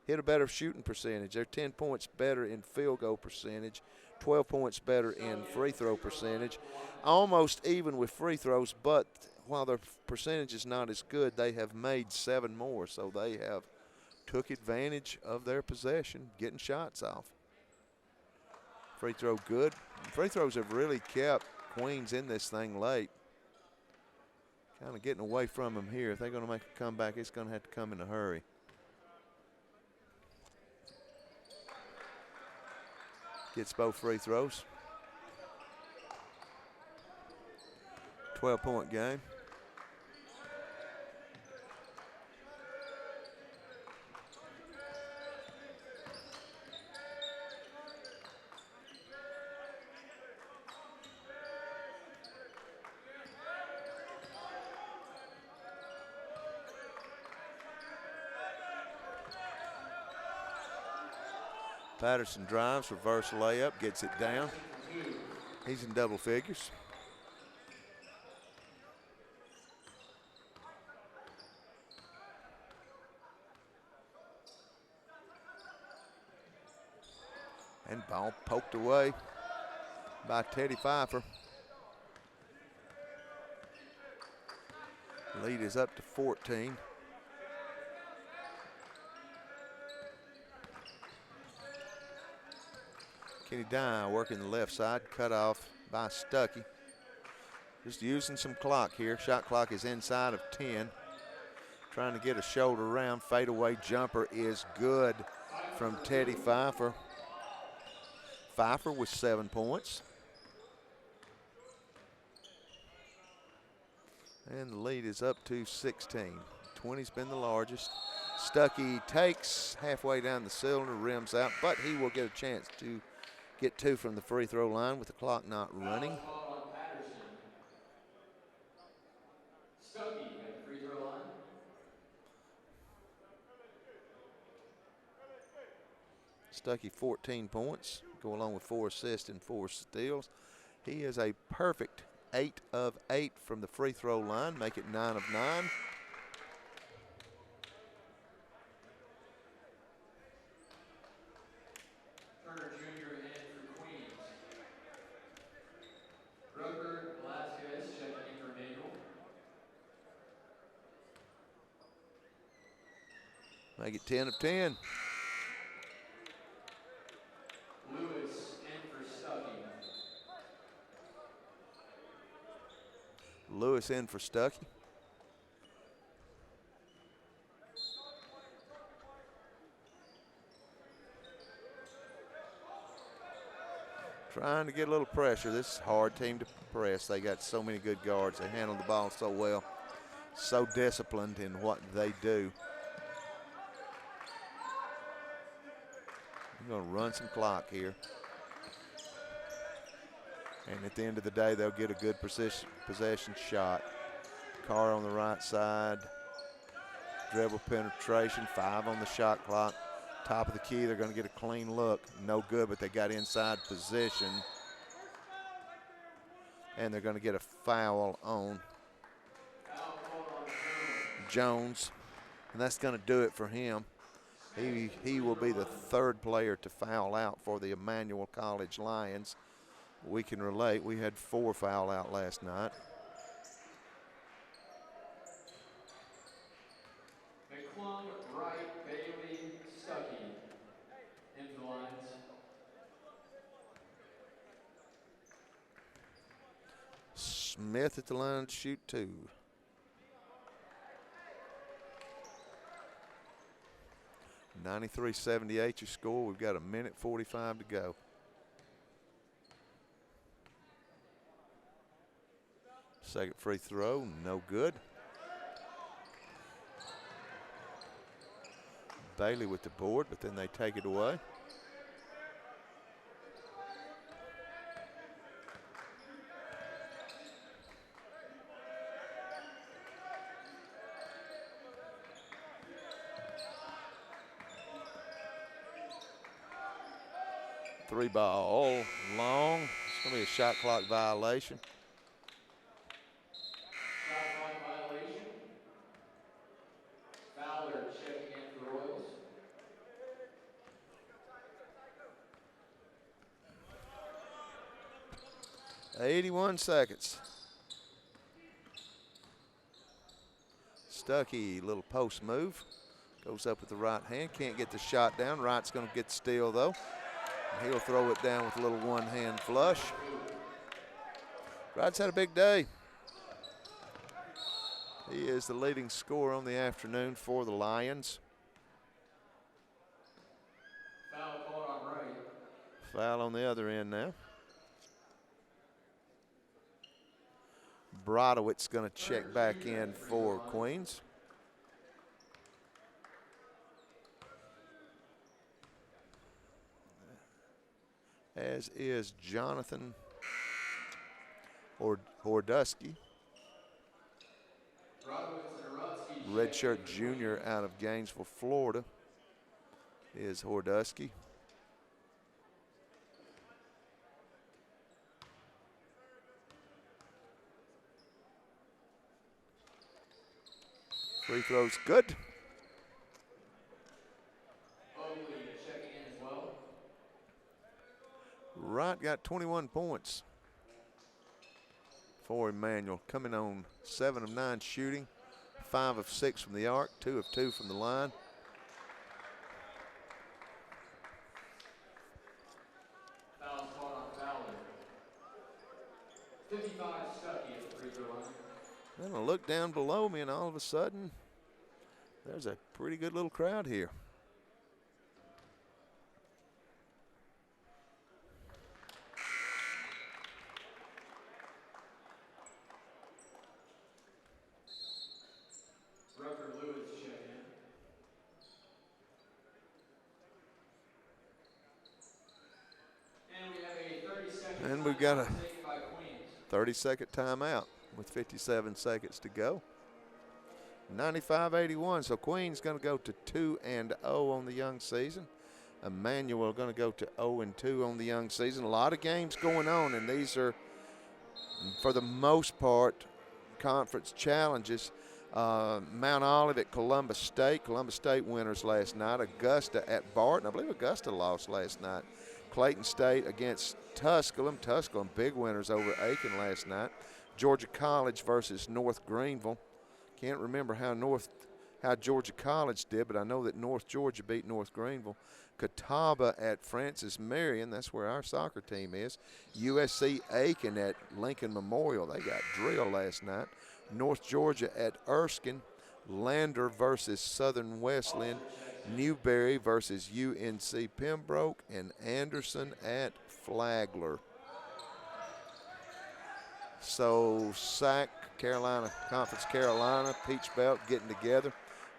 hit a better shooting percentage. They're 10 points better in field goal percentage, 12 points better in free throw percentage. Almost even with free throws, but while their percentage is not as good, they have made 7 more, so they have took advantage of their possession, getting shots off. Free throw good. Free throws have really kept Queens in this thing late. Kind of getting away from them here. If they're going to make a comeback, it's going to have to come in a hurry. Gets both free throws. 12-point game. Patterson drives, reverse layup, gets it down. He's in double figures. And ball poked away by Teddy Pfeiffer. Lead is up to 14. Kenny Dye working the left side, cut off by Stuckey. Just using some clock here. Shot clock is inside of 10. Trying to get a shoulder round. Fadeaway jumper is good from Teddy Pfeiffer. Pfeiffer with 7 points. And the lead is up to 16. 20's been the largest. Stuckey takes halfway down the cylinder, rims out, but he will get a chance to get 2 from the free throw line with the clock not running. Stuckey at the free throw line. Stuckey 14 points, go along with 4 assists and 4 steals. He is a perfect 8 of 8 from the free throw line, make it 9 of 9. Make it 10 of 10. Lewis in for Stuckey. Lewis in for Stuckey. Trying to get a little pressure. This is a hard team to press. They got so many good guards. They handle the ball so well. So disciplined in what they do. Going to run some clock here. And at the end of the day, they'll get a good possession shot. Carr on the right side. Dribble penetration, 5 on the shot clock. Top of the key, they're going to get a clean look. No good, but they got inside position. And they're going to get a foul on Jones. And that's going to do it for him. He will be the third player to foul out for the Emmanuel College Lions. We can relate. We had 4 foul out last night. McClung, Wright, Bailey, Stuckey into the lines. Smith at the line to shoot 2. (93-78) your score. We've got 1:45 to go. Second free throw, no good. Bailey with the board, but then they take it away. Three ball long. It's going to be a shot clock violation. Shot clock violation. Fowler checking in for the Royals. .81 seconds. Stuckey, little post move. Goes up with the right hand. Can't get the shot down. Wright's going to get the steal, though. He'll throw it down with a little one-hand flush. Wright's had a big day. He is the leading scorer on the afternoon for the Lions. Foul called on Wright. Foul on the other end now. Brodowitz going to check back in for Queens. As is Jonathan Hordusky. Redshirt junior out of Gainesville, Florida, is Hordusky. Free throw's good. Wright got 21 points for Emmanuel, coming on 7 of 9 shooting, 5 of 6 from the arc, 2 of 2 from the line. Foul called on Fowler. 55 Stuckey at the free throw line. Then I look down below me, and all of a sudden, there's a pretty good little crowd here. And we've got a 30-second timeout with 57 seconds to go. 95-81, so Queens going to go to 2-0 on the young season. Emmanuel going to go to 0-2 on the young season. A lot of games going on, and these are, for the most part, conference challenges. Mount Olive at Columbus State. Columbus State winners last night. Augusta at Barton. I believe Augusta lost last night. Clayton State against Tusculum. Tusculum big winners over Aiken last night. Georgia College versus North Greenville. Can't remember how Georgia College did, but I know that North Georgia beat North Greenville. Catawba at Francis Marion. That's where our soccer team is. USC Aiken at Lincoln Memorial. They got drilled last night. North Georgia at Erskine. Lander versus Southern Wesleyan. Newberry versus UNC Pembroke, and Anderson at Flagler. So SAC, Carolina, Conference Carolina, Peach Belt getting together,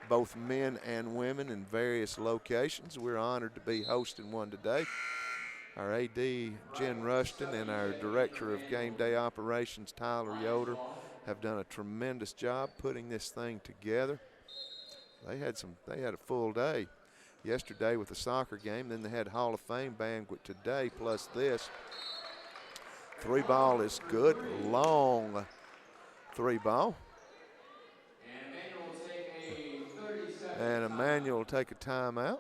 both men and women in various locations. We're honored to be hosting one today. Our AD, Jen Rushton, and our Director of Game Day Operations, Tyler Yoder, have done a tremendous job putting this thing together. They had a full day yesterday with the soccer game. Then they had Hall of Fame banquet today, plus this. 3 ball is good, long 3 ball. And Emmanuel will take a 30-second And Emmanuel will take a timeout.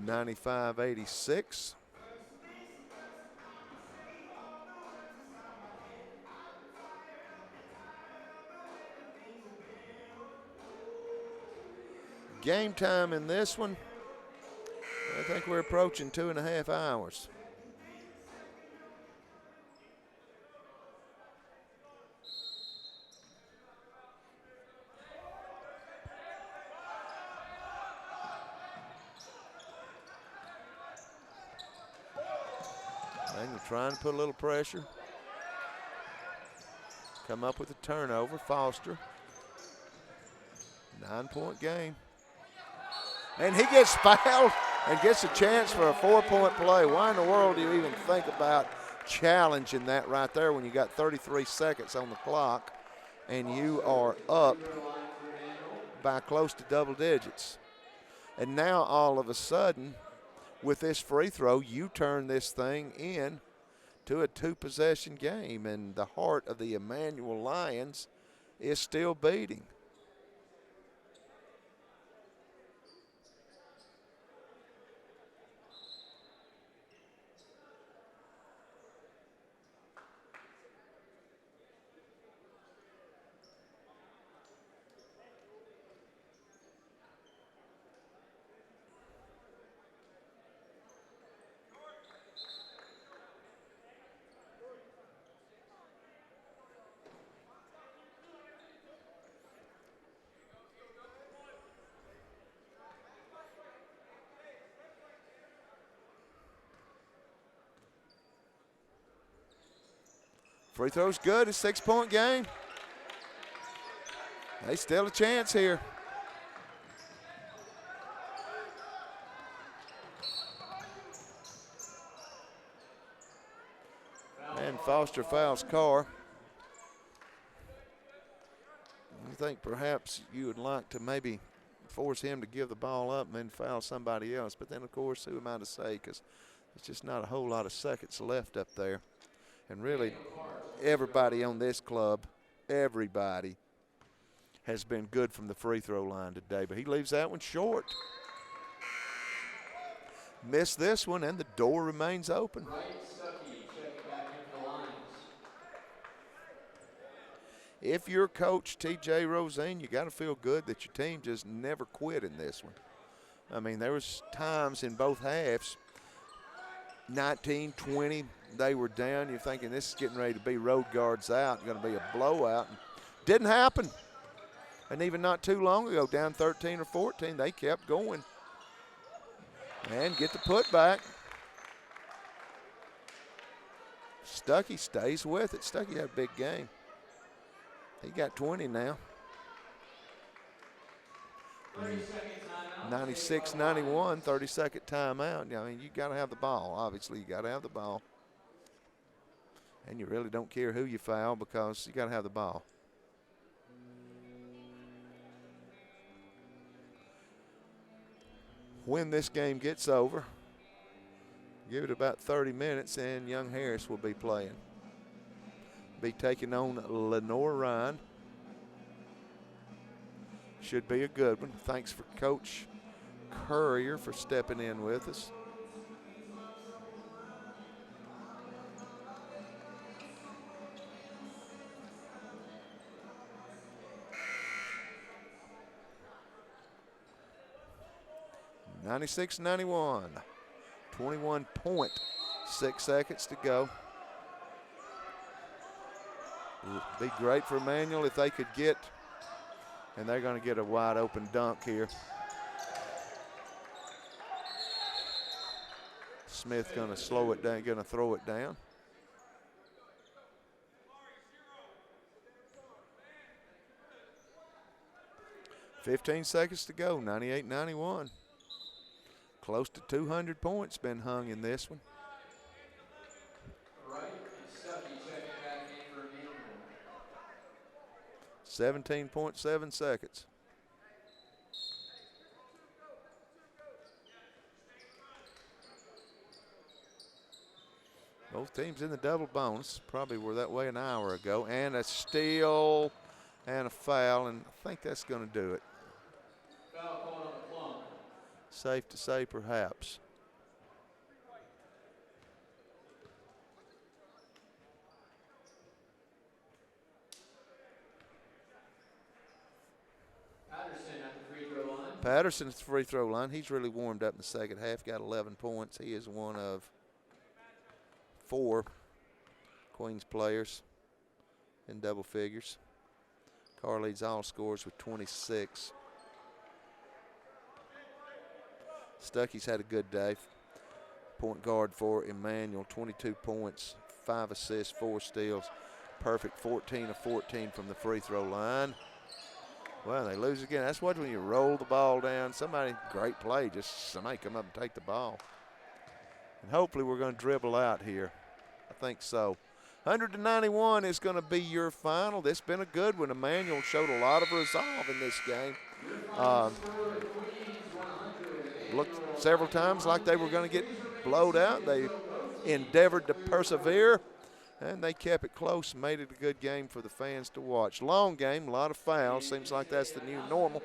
95-86. Game time in this one, I think we're approaching 2.5 hours. And we're trying to put a little pressure. Come up with a turnover. Foster. 9-point game. And he gets fouled and gets a chance for a 4-point play. Why in the world do you even think about challenging that right there when you got 33 seconds on the clock and you are up by close to double digits? And now all of a sudden, with this free throw, you turn this thing in to a 2-possession game, and the heart of the Emmanuel Lions is still beating. Free throw's good. It's a 6-point game. They still a chance here. And Foster fouls Carr. I think perhaps you would like to maybe force him to give the ball up and then foul somebody else. But then, of course, who am I to say? Because there's just not a whole lot of seconds left up there. And really, everybody on this club, everybody, has been good from the free throw line today. But he leaves that one short. Missed this one, and the door remains open. If you're Coach T.J. Rosine, you got to feel good that your team just never quit in this one. I mean, there was times in both halves, 19, 20, they were down. You're thinking this is getting ready to be road guards out, going to be a blowout. And didn't happen. And even not too long ago, down 13 or 14, they kept going. And get the putback. Stuckey stays with it. Stuckey had a big game. He got 20 now. 96-91, 30-second timeout. I mean, you got to have the ball. Obviously, you got to have the ball. And you really don't care who you foul because you got to have the ball. When this game gets over, give it about 30 minutes and Young Harris will be playing. Be taking on Lenore Ryan. Should be a good one. Thanks for Coach Courier for stepping in with us. (96-91), 21.6 seconds to go. Be great for Emmanuel if they could get, and they're going to get a wide open dunk here. Smith going to slow it down, going to throw it down. (15 seconds to go, 98-91. Close to 200 points been hung in this one. 17.7 seconds. Both teams in the double bonus. Probably were that way an hour ago. And a steal and a foul, and I think that's going to do it. Foul called on the Plum. Safe to say, perhaps. Patterson at the free throw line. Patterson at the free throw line. He's really warmed up in the second half, got 11 points. He is one of 4 Queens players in double figures. Carr leads all scores with 26. Stuckey's had a good day. Point guard for Emmanuel, 22 points, 5 assists, 4 steals. Perfect 14 of 14 from the free throw line. Well, they lose again. That's what when you roll the ball down. Somebody, great play, just somebody come up and take the ball. And hopefully we're going to dribble out here. I think so. 100-91 is going to be your final. This has been a good one. Emmanuel showed a lot of resolve in this game. Looked several times like they were going to get blowed out. They endeavored to persevere, and they kept it close and made it a good game for the fans to watch. Long game, a lot of fouls. Seems like that's the new normal.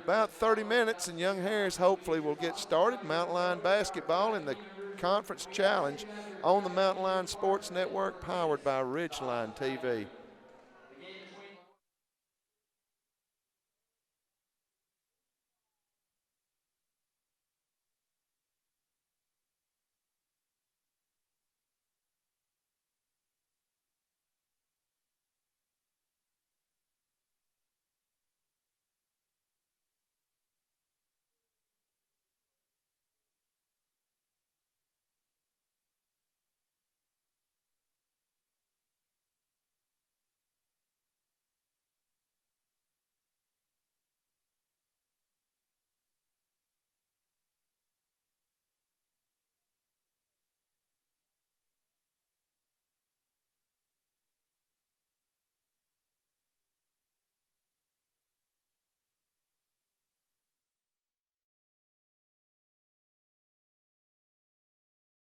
About 30 minutes, and Young Harris hopefully will get started. Mountain Lion basketball in the Conference Challenge on the Mountain Lion Sports Network, powered by Ridgeline TV.